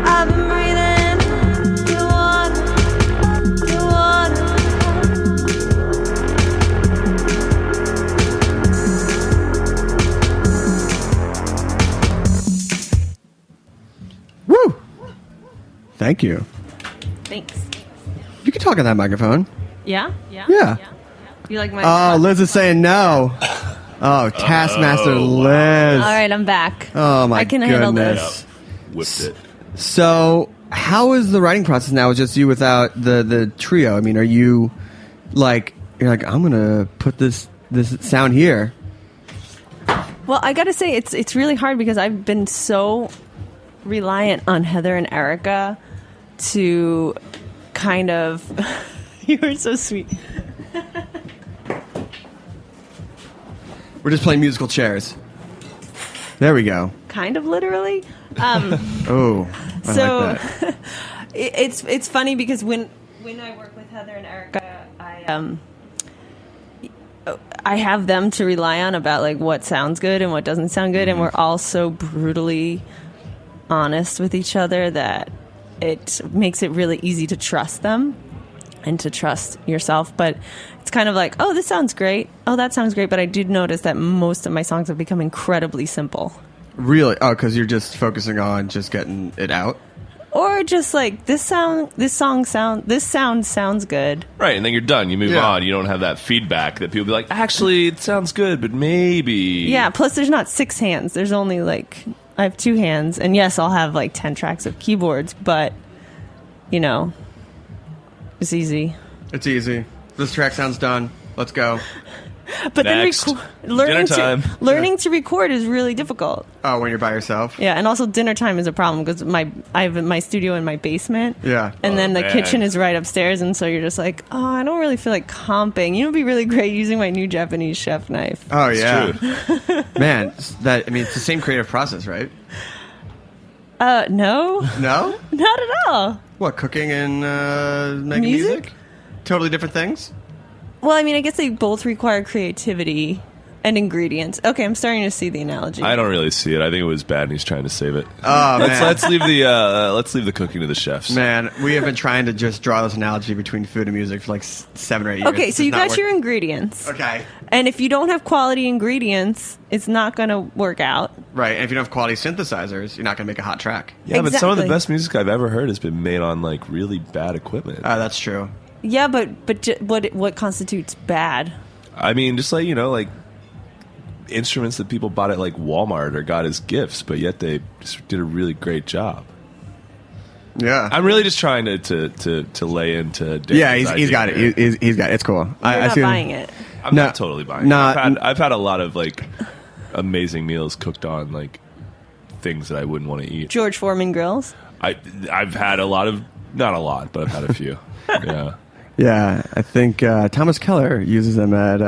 I've been breathing underwater, underwater. Woo! Thank you. Thanks. You can talk on that microphone. Yeah? Yeah. You like my... Oh, Liz is saying no. Oh, Taskmaster Liz. All right, I'm back. Oh my I can handle goodness. this. Whipped it. So, how is the writing process now? With just you without the trio? I mean, are you like you're like I'm gonna put this sound here? Well, I gotta say, it's really hard because I've been so reliant on Heather and Erica to kind of... You were so sweet. We're just playing musical chairs. There we go. Kind of literally. Oh, I So like that. it's funny because when I work with Heather and Erica, I have them to rely on about like what sounds good and what doesn't sound good, and we're all so brutally honest with each other that it makes it really easy to trust them and to trust yourself. But it's kind of like, oh, this sounds great. Oh, that sounds great. But I did notice that most of my songs have become incredibly simple. Really? Oh, because you're just focusing on just getting it out? or just like this sound sounds good. Right, and then you're done. You move Yeah. on. You don't have that feedback that people be like, actually, it sounds good, but maybe. Yeah, plus there's not 6 hands. There's only like, I have 2 hands. And yes, I'll have like 10 tracks of keyboards, but, you know, it's easy. It's easy. This track sounds done. Let's go. But Next. then Dinner time. learning to record is really difficult. Oh, when you're by yourself? Yeah, and also dinner time is a problem because I have my studio in my basement. Yeah. And then the man. kitchen is right upstairs, and so you're just like, oh, I don't really feel like comping. You know, it'd be really great using my new Japanese chef knife. Oh, yeah. True. Man, it's the same creative process, right? No, No? not at all. What, cooking and making music? Totally different things? Well, I mean, I guess they both require creativity and ingredients. Okay, I'm starting to see the analogy. I don't really see it. I think it was bad, and he's trying to save it. Oh, man. Let's leave the cooking to the chefs. Man, we have been trying to just draw this analogy between food and music for like 7 or 8 years. Okay, This so does you not got work. your ingredients. Okay. And if you don't have quality ingredients, it's not going to work out. Right, and if you don't have quality synthesizers, you're not going to make a hot track. Yeah, but some of the Exactly. best music I've ever heard has been made on like really bad equipment. That's true. Yeah, but what constitutes bad? I mean, just like, you know, like instruments that people bought at like Walmart or got as gifts, but yet they just did a really great job. Yeah. I'm really just trying to lay into Dan's Yeah, he's idea got here. it. He's got it. It's cool. You're not buying it. I'm No, not totally buying not- it. I've had a lot of like amazing meals cooked on like things that I wouldn't want to eat. George Foreman grills. I've had a lot of, not a lot, but I've had a few. Yeah. Yeah, I think Thomas Keller uses them at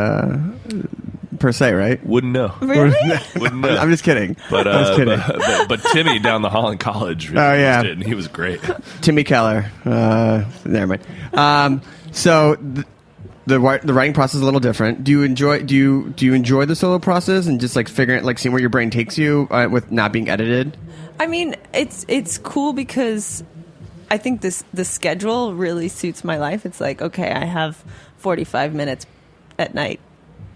Per Se, right? Wouldn't know. Really? Wouldn't know. I'm just kidding. But, I'm just kidding. but Timmy down the hall in college really Oh, yeah. used it, and he was great. Timmy Keller. Never mind. So the writing process is a little different. Do you enjoy the solo process and just like figuring, like seeing where your brain takes you with not being edited? I mean, it's cool because I think the schedule really suits my life. It's like, okay, I have 45 minutes at night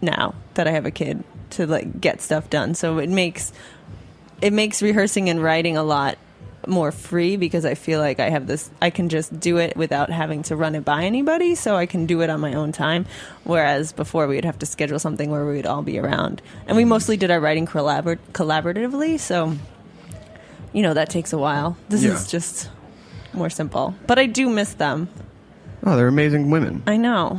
now that I have a kid to like get stuff done. So it makes rehearsing and writing a lot more free because I feel like I can just do it without having to run it by anybody, so I can do it on my own time. Whereas before we would have to schedule something where we would all be around. And we mostly did our writing collaboratively, so you know, that takes a while. This is just more simple. But I do miss them. Oh, they're amazing women. I know.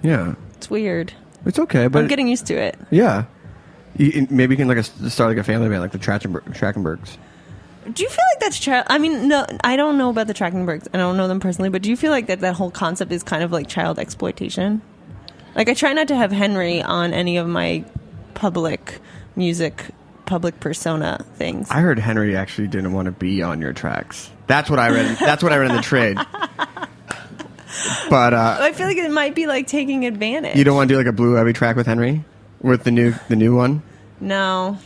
Yeah. It's weird. It's okay, but I'm getting used to it. yeah. Maybe you can start like a family band, like the Trachtenbergs. Do you feel like that's I mean, no, I don't know about the Trachtenbergs. I don't know them personally, but do you feel like that whole concept is kind of like child exploitation? Like, I try not to have Henry on any of my public persona things. I heard Henry actually didn't want to be on your tracks. That's what I read. That's what I read in the trade. But I feel like it might be like taking advantage. you don't want to do like a Blue Ivy track with Henry, with the new one. No,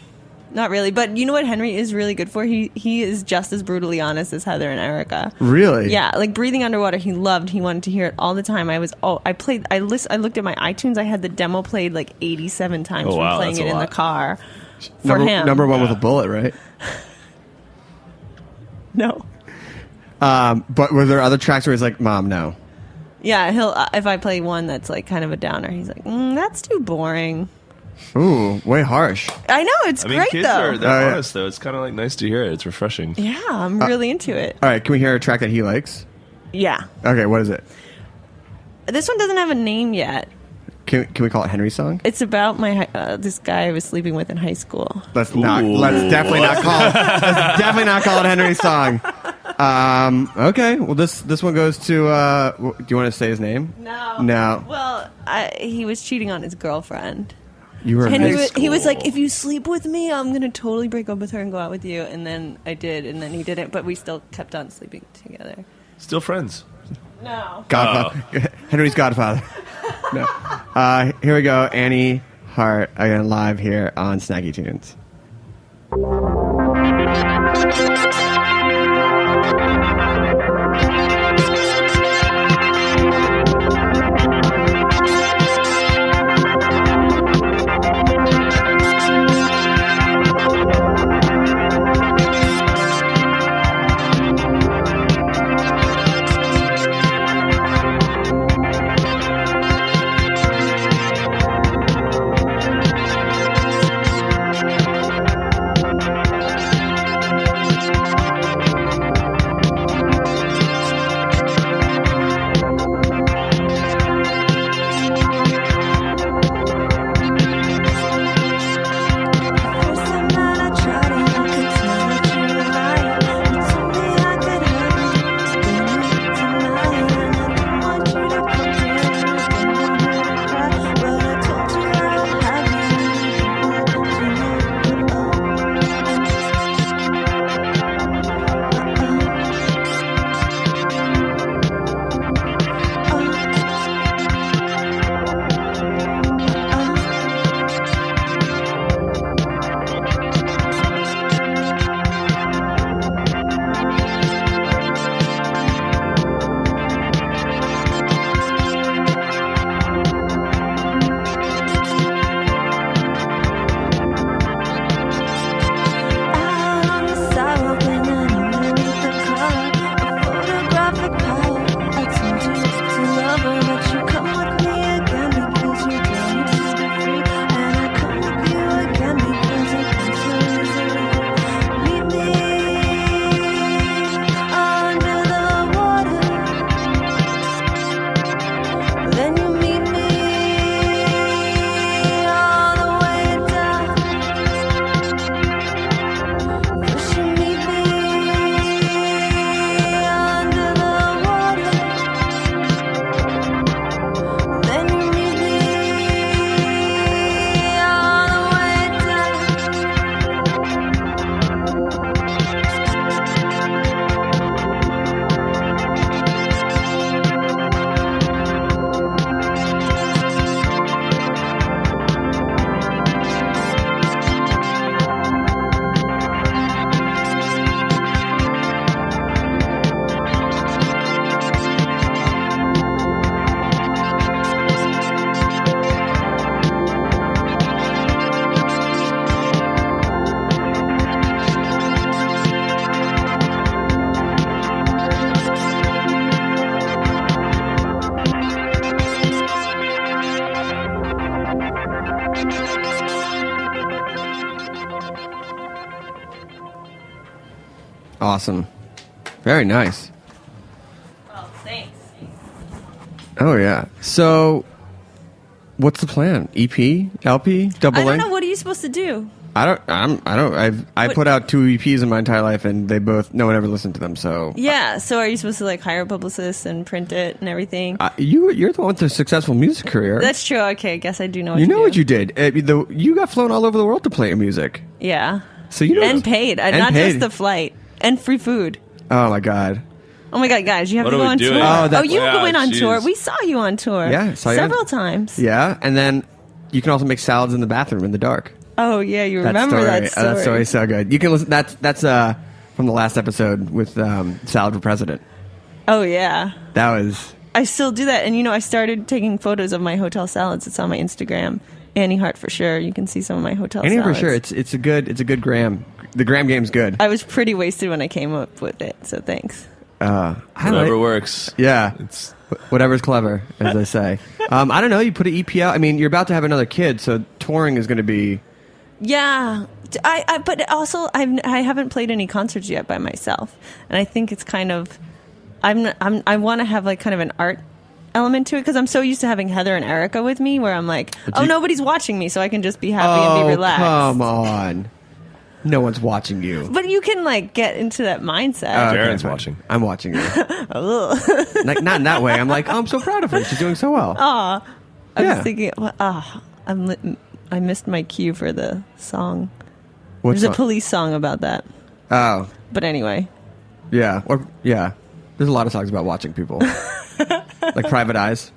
not really. But you know what Henry is really good for? He is just as brutally honest as Heather and Erica. Really? Yeah, like Breathing Underwater, he loved. He wanted to hear it all the time. I looked at my iTunes. I had the demo played like 87 times Oh, wow, from playing that's it a in the lot. car for him. Number one with a bullet, right? No. But were there other tracks where he's like, "Mom, no"? Yeah, he'll if I play one that's like kind of a downer, he's like, "That's too boring." Ooh, way harsh. I know, it's I mean, great kids though. they're Oh, yeah. honest though. It's kind of like nice to hear it. It's refreshing. Yeah, I'm really into it. All right, can we hear a track that he likes? Yeah. Okay, what is it? This one doesn't have a name yet. Can we call it Henry's song? It's about my this guy I was sleeping with in high school. Let's definitely not call it Henry's song. Okay, well this one goes to. Do you want to say his name? No. Well, he was cheating on his girlfriend. You were in And high he was school. like, if you sleep with me, I'm going to totally break up with her and go out with you. And then I did, and then he didn't, but we still kept on sleeping together. Still friends. No. Godfather. Henry's Godfather. No. Here we go. Annie Hart again live here on Snacky Tunes. Awesome. Very nice. Oh, thanks. Oh, yeah. So, what's the plan? EP? LP? Double I don't length? know. What are you supposed to do? I put out 2 EPs in my entire life, and no one ever listened to them. So Yeah. So are you supposed to like hire a publicist and print it and everything? you're the one with a successful music career. That's true. Okay, I guess I do know what you to know do. what you did. You got flown all over the world to play your music. Yeah. So you know, and paid, and not paid. just the flight and free food. Oh my god. Oh my god, guys, you have What to are go we on doing? tour. Oh, You yeah, go in on jeez. tour. We saw you on tour. Yeah, saw you on- several times. Yeah, and then you can also make salads in the bathroom in the dark. Oh yeah, you remember that story? That story's so good. You can listen. That's from the last episode with Salad for President. Oh yeah. That was. I still do that, and I started taking photos of my hotel salads. It's on my Instagram, Annie Hart for sure. You can see some of my hotel Annie salads. for sure. It's a good gram. The gram game's good. I was pretty wasted when I came up with it, so thanks. Whatever works. Yeah, It's whatever's clever, as I say. I don't know. You put an EP out. I mean, you're about to have another kid, so touring is going to be. Yeah, but also I haven't played any concerts yet by myself, and I think it's kind of I want to have like kind of an art element to it because I'm so used to having Heather and Erica with me, where I'm like, nobody's watching me, so I can just be happy and be relaxed. Come on. No one's watching you. But you can like get into that mindset. Jaren's watching. I'm watching you. Ugh. Like, not in that way. I'm like, I'm so proud of her. She's doing so well. I Yeah. was thinking, I missed my cue for the song. What's There's a on- police song about that. Oh, But anyway, yeah. There's a lot of songs about watching people. Like Private Eyes.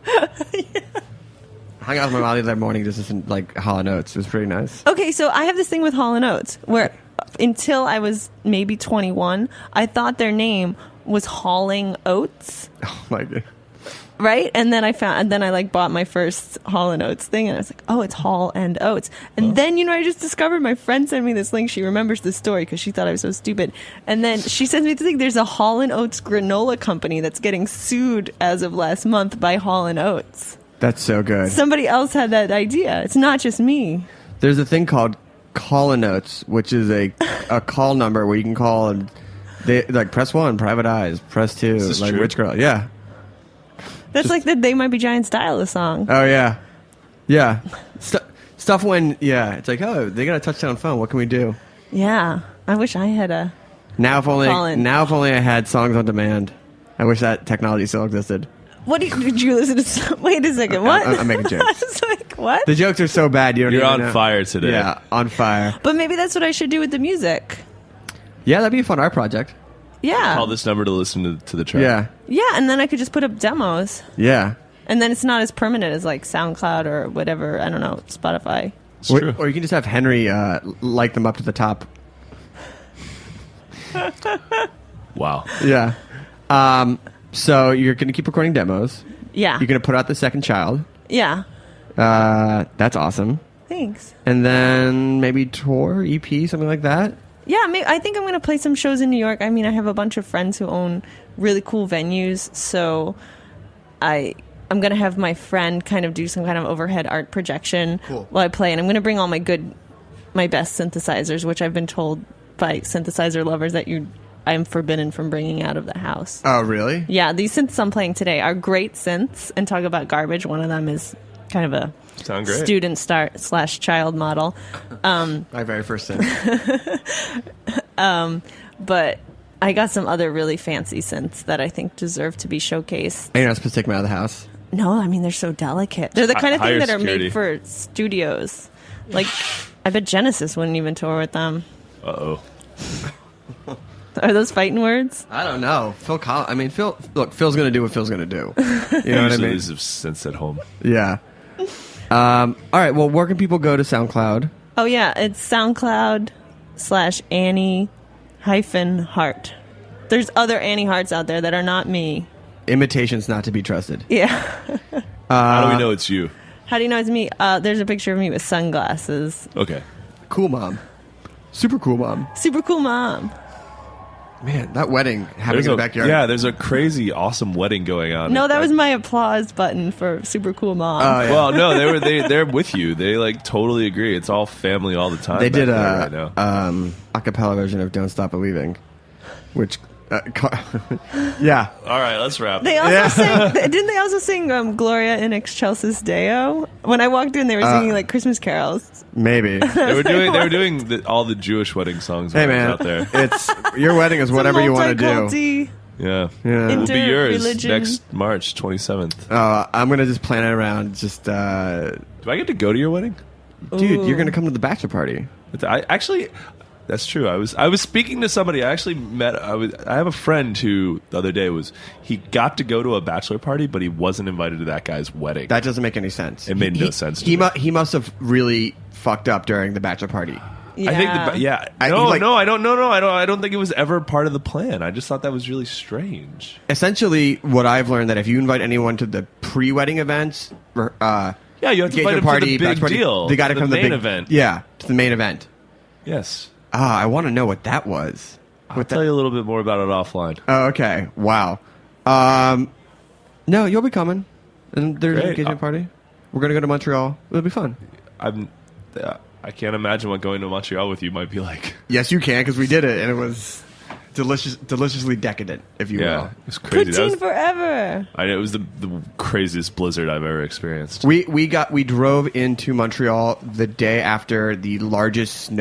Hung out with my mom the other morning just listening like Hall & Oates. It was pretty nice. okay, so I have this thing with Hall & Oates where until I was maybe 21, I thought their name was Hauling Oats, Oh my god. right? And then I like bought my first Hall & Oates thing, and I was like, oh, it's Hall and Oates. And then I just discovered my friend sent me this link. She remembers the story because she thought I was so stupid. And then she sends me the thing. There's a Hall & Oates granola company that's getting sued as of last month by Hall & Oates. That's so good. Somebody else had that idea. It's not just me. There's a thing called Call & Oates, which is a call number where you can call and they like press 1, Private Eyes, press 2, this like true? Rich Girl. Yeah. That's like the They Might Be Giant style of song. Oh yeah. Yeah. Stuff when it's like, oh, they got a touchdown phone. What can we do? Yeah. I wish I had a... Now if only Colin. I had songs on demand. I wish that technology still existed. Did you listen to... Wait a second, what? I'm making jokes. I was like, what? The jokes are so bad you don't You're even on know. fire today. Yeah, on fire. But maybe that's what I should do with the music. Yeah, that'd be a fun art project. Yeah. Call this number to listen to the track. Yeah. Yeah, and then I could just put up demos. Yeah. And then it's not as permanent as like SoundCloud or whatever, I don't know, Spotify. It's true. Or you can just have Henry like them up to the top. Wow. Yeah. So you're going to keep recording demos. Yeah. You're going to put out the second child. Yeah. That's awesome. Thanks. And then maybe tour, EP, something like that. Yeah, I think I'm going to play some shows in New York. I mean, I have a bunch of friends who own really cool venues, so I'm going to have my friend kind of do some kind of overhead art projection while I play, and I'm going to bring all my best synthesizers, which I've been told by synthesizer lovers that I'm forbidden from bringing out of the house. Oh, really? Yeah, these synths I'm playing today are great synths, and talk about garbage. One of them is kind of a Sound great. student /child model. My very first synth. But I got some other really fancy synths that I think deserve to be showcased. And you're not supposed to take them out of the house? No, I mean, they're so delicate. They're the kind of thing Higher that are security. made for studios. Like, I bet Genesis wouldn't even tour with them. Uh-oh. Are those fighting words? I don't know. Phil's going to do what Phil's going to do. You know what I Usually mean? these have since at home. Yeah. All right. Well, where can people go to SoundCloud? Oh, yeah. It's SoundCloud/Annie-Hart. There's other Annie Harts out there that are not me. Imitations not to be trusted. Yeah. How do we know it's you? How do you know it's me? There's a picture of me with sunglasses. Okay. Cool mom. Super cool mom. Super cool mom. Man, that wedding happening in the backyard. Yeah, there's a crazy, awesome wedding going on. No, that was my applause button for super cool mom. Oh, yeah. Well, no, they're with you. They like totally agree. It's all family all the time. They did back there right now. a cappella version of "Don't Stop Believing." which, yeah. All right, let's wrap. They also sang. Didn't they also sing Gloria in Excelsis Deo? When I walked in, they were singing like Christmas carols. Maybe They were doing all the Jewish wedding songs. Hey when I man, was out there. it's your wedding is whatever you want to do. Multi-culti. Yeah, Yeah. it'll be yours Inter-religion. next March 27th. I'm gonna just plan it around. Just Do I get to go to your wedding? dude, you're gonna come to the bachelor party. I actually, that's true. I was speaking to somebody. I actually met. I have a friend who the other day he got to go to a bachelor party, but he wasn't invited to that guy's wedding. That doesn't make any sense. It made no sense to He me. he must have really fucked up during the bachelor party. Yeah. I think I don't think it was ever part of the plan. I just thought that was really strange. Essentially, what I've learned that if you invite anyone to the pre-wedding events, Yeah, you have to engagement invite them to the big bachelor deal. they got to the come to the main big event. Yeah, to the main event. Yes. I want to know what that was. I'll tell you a little bit more about it offline. Oh, okay. Wow. No, you'll be coming. And there's an Great. engagement party. We're gonna go to Montreal. It'll be fun. I can't imagine what going to Montreal with you might be like. Yes, you can because we did it, and it was deliciously decadent, if you will. It was crazy. Poutine forever. I know it was the craziest blizzard I've ever experienced. We drove into Montreal the day after the largest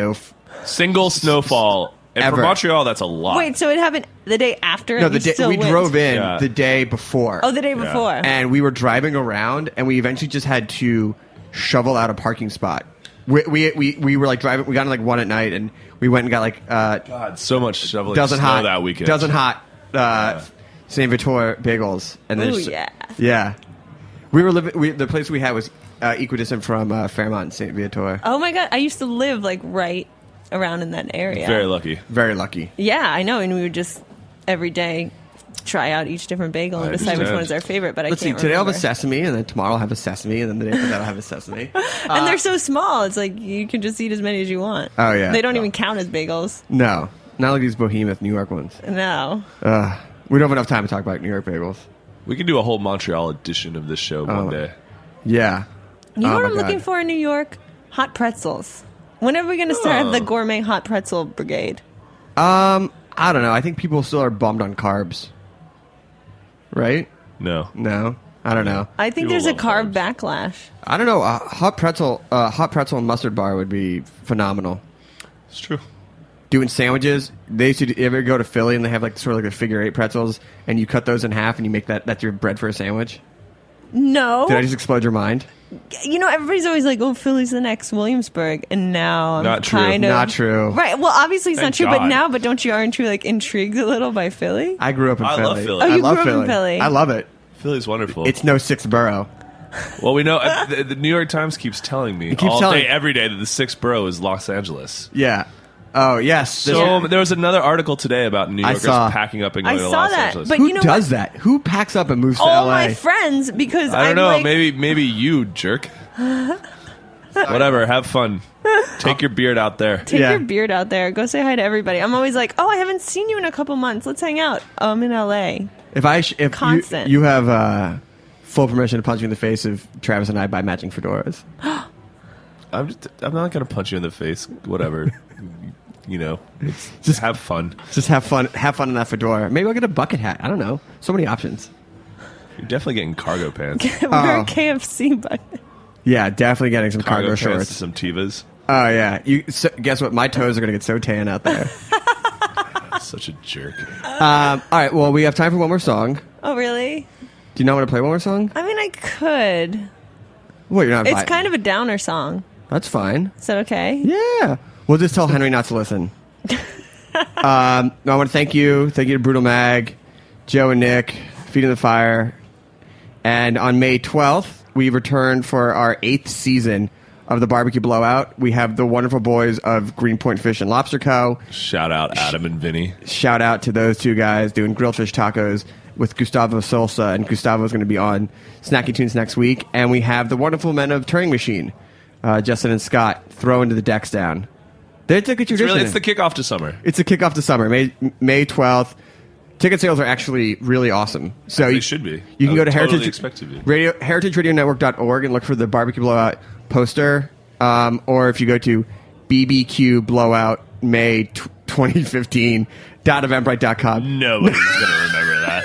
single snowfall. And ever. for Montreal, that's a lot. Wait, so it happened the day after? No, and the you day still we went? drove in the day before. Oh, the day before. And we were driving around, and we eventually just had to shovel out a parking spot. We were like driving. We got in like 1 at night, and we went and got like God, so much shoveling dozen snow hot that weekend. Dozen hot Saint Victor bagels, and then Ooh, yeah. We were living. The place we had was equidistant from Fairmont and Saint Viator. Oh my god, I used to live like right around in that area. Very lucky. Very lucky. Yeah, I know, and we would just every day try out each different bagel and decide which one is our favorite. But Let's I can't see. Today I'll have a remember. sesame, and then tomorrow I'll have a sesame, and then the day after that I'll have a sesame. And they're so small. It's like you can just eat as many as you want. Oh, yeah. They don't even count as bagels. No, not like these behemoth New York ones. No. We don't have enough time to talk about New York bagels. We can do a whole Montreal edition of this show one day. Yeah. You know Oh what my I'm God. looking for in New York? Hot pretzels. When are we going to start the gourmet hot pretzel brigade? I don't know. I think people still are bummed on carbs. Right? No. I don't know. I think People there's a love carb backlash. I don't know. Hot pretzel and mustard bar would be phenomenal. It's true. Doing sandwiches. They used to you ever go to Philly and they have like sort of like the figure eight pretzels, and you cut those in half and you make that's your bread for a sandwich. No. Did I just explode your mind? You know, everybody's always like, oh, Philly's the next Williamsburg. And now I'm Not true. kind of... Not true. Right. Well, obviously it's Thank not true, God. but now, aren't you like intrigued a little by Philly? I grew up in I Philly. love Philly. Oh, I you love grew up in Philly. Philly. I love it. Philly's wonderful. It's no sixth borough. Well, we know the New York Times keeps telling me It keeps all telling- day, every day, that the sixth borough is Los Angeles. Yeah. Oh yes. So there was another article today about New I Yorkers saw. packing up and I going to saw Los that, Angeles. but Who you know does that? Who packs up and moves to All LA? my friends, because I don't I'm know. like... Maybe you jerk. Whatever. Have fun. Take your beard out there. Take your beard out there. Go say hi to everybody. I'm always like, oh, I haven't seen you in a couple months. Let's hang out. Oh, I'm in LA. If Constant. you have full permission to punch me in the face if Travis and I buy matching fedoras. I'm not going to punch you in the face. Whatever. Just have fun. Just have fun. Have fun in that fedora. Maybe I'll get a bucket hat. I don't know. So many options. You're definitely getting cargo pants. We're a KFC bucket. Yeah, definitely getting some cargo, pants, shorts. some Tevas. Oh yeah. Guess what? My toes are gonna get so tan out there. Such a jerk. All right. Well, we have time for one more song. Oh, really? Do you not want to play one more song? I mean, I could. Well, you're not. It's kind of a downer song. That's fine. Is that okay? Yeah. We'll just tell Henry not to listen. I want to thank you. Thank you to Brutal Mag, Joe and Nick, Feeding the Fire. And on May 12th, we return for our 8th season of the Barbecue Blowout. We have the wonderful boys of Greenpoint Fish and Lobster Co. Shout out Adam and Vinny. Shout out to those two guys doing grilled fish tacos with Gustavo Solsa. And Gustavo's going to be on Snacky Tunes next week. And we have the wonderful men of Turing Machine, Justin and Scott, throwing the decks down. It's a good tradition. It's the kickoff to summer. It's a kickoff to summer, May 12th. Ticket sales are actually really awesome. So They you should be. You can I go to totally expect to be. heritageradionetwork.org and look for the Barbecue Blowout poster. Or if you go to BBQ Blowout May 2015.eventbrite.com. Nobody's going to remember that.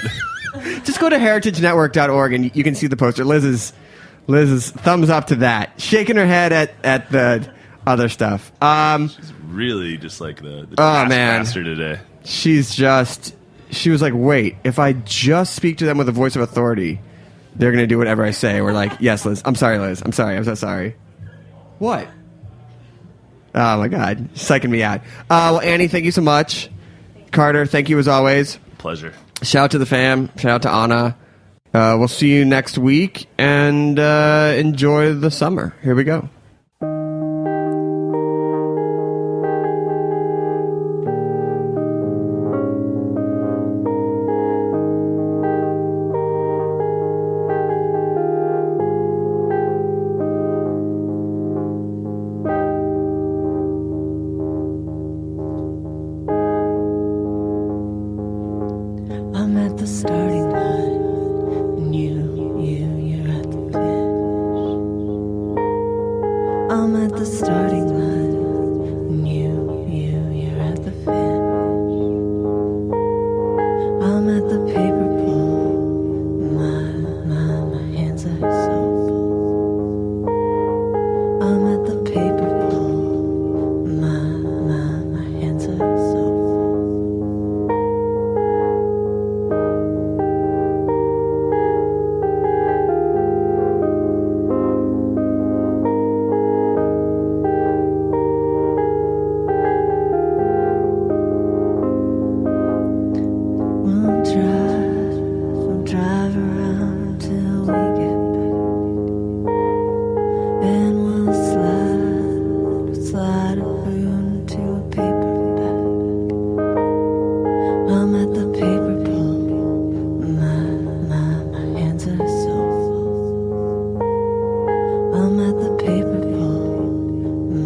Just go to heritagenetwork.org and you can see the poster. Liz is thumbs up to that, shaking her head at the other stuff. She's really just like the man today. She was like, wait, if I just speak to them with a voice of authority, they're going to do whatever I say. We're like, yes, Liz. I'm sorry, Liz. I'm sorry. I'm so sorry. What? Oh, my God. Psyching me out. Well, Annie, thank you so much. Carter, thank you as always. Pleasure. Shout out to the fam. Shout out to Anna. We'll see you next week, and enjoy the summer. Here we go. I'm at the starting line, and you're at the finish. I'm at the starting line, and you're at the finish. I'm at the paper pull, my hands are so full. I'm at the paper pull, my hands are so full. We'll drive around till we get back, and we'll slide it through into a paper bag. I'm at the paper pull, my hands are so full. I'm at the paper pull,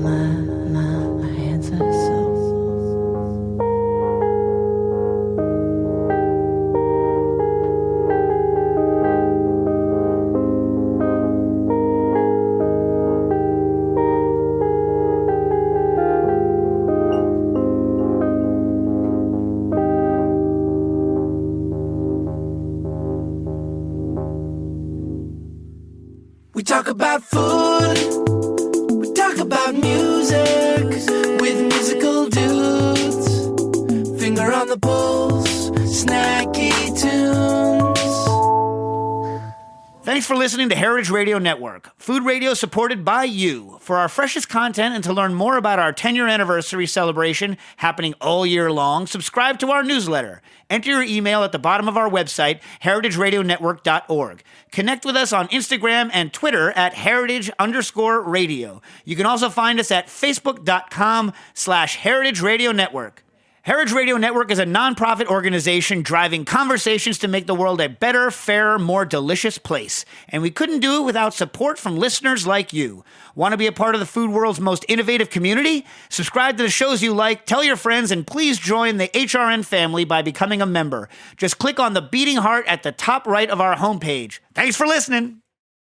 my hands are so full. We talk about food, we talk about music with musical dudes. Finger on the pulse, snacky tunes. Thanks for listening to Heritage Radio Network, food radio supported by you. For our freshest content and to learn more about our 10-year anniversary celebration happening all year long, subscribe to our newsletter. Enter your email at the bottom of our website, heritageradionetwork.org. Connect with us on Instagram and Twitter at heritage_radio. You can also find us at facebook.com/Heritage Radio Network. Heritage Radio Network is a nonprofit organization driving conversations to make the world a better, fairer, more delicious place. And we couldn't do it without support from listeners like you. Want to be a part of the food world's most innovative community? Subscribe to the shows you like, tell your friends, and please join the HRN family by becoming a member. Just click on the beating heart at the top right of our homepage. Thanks for listening.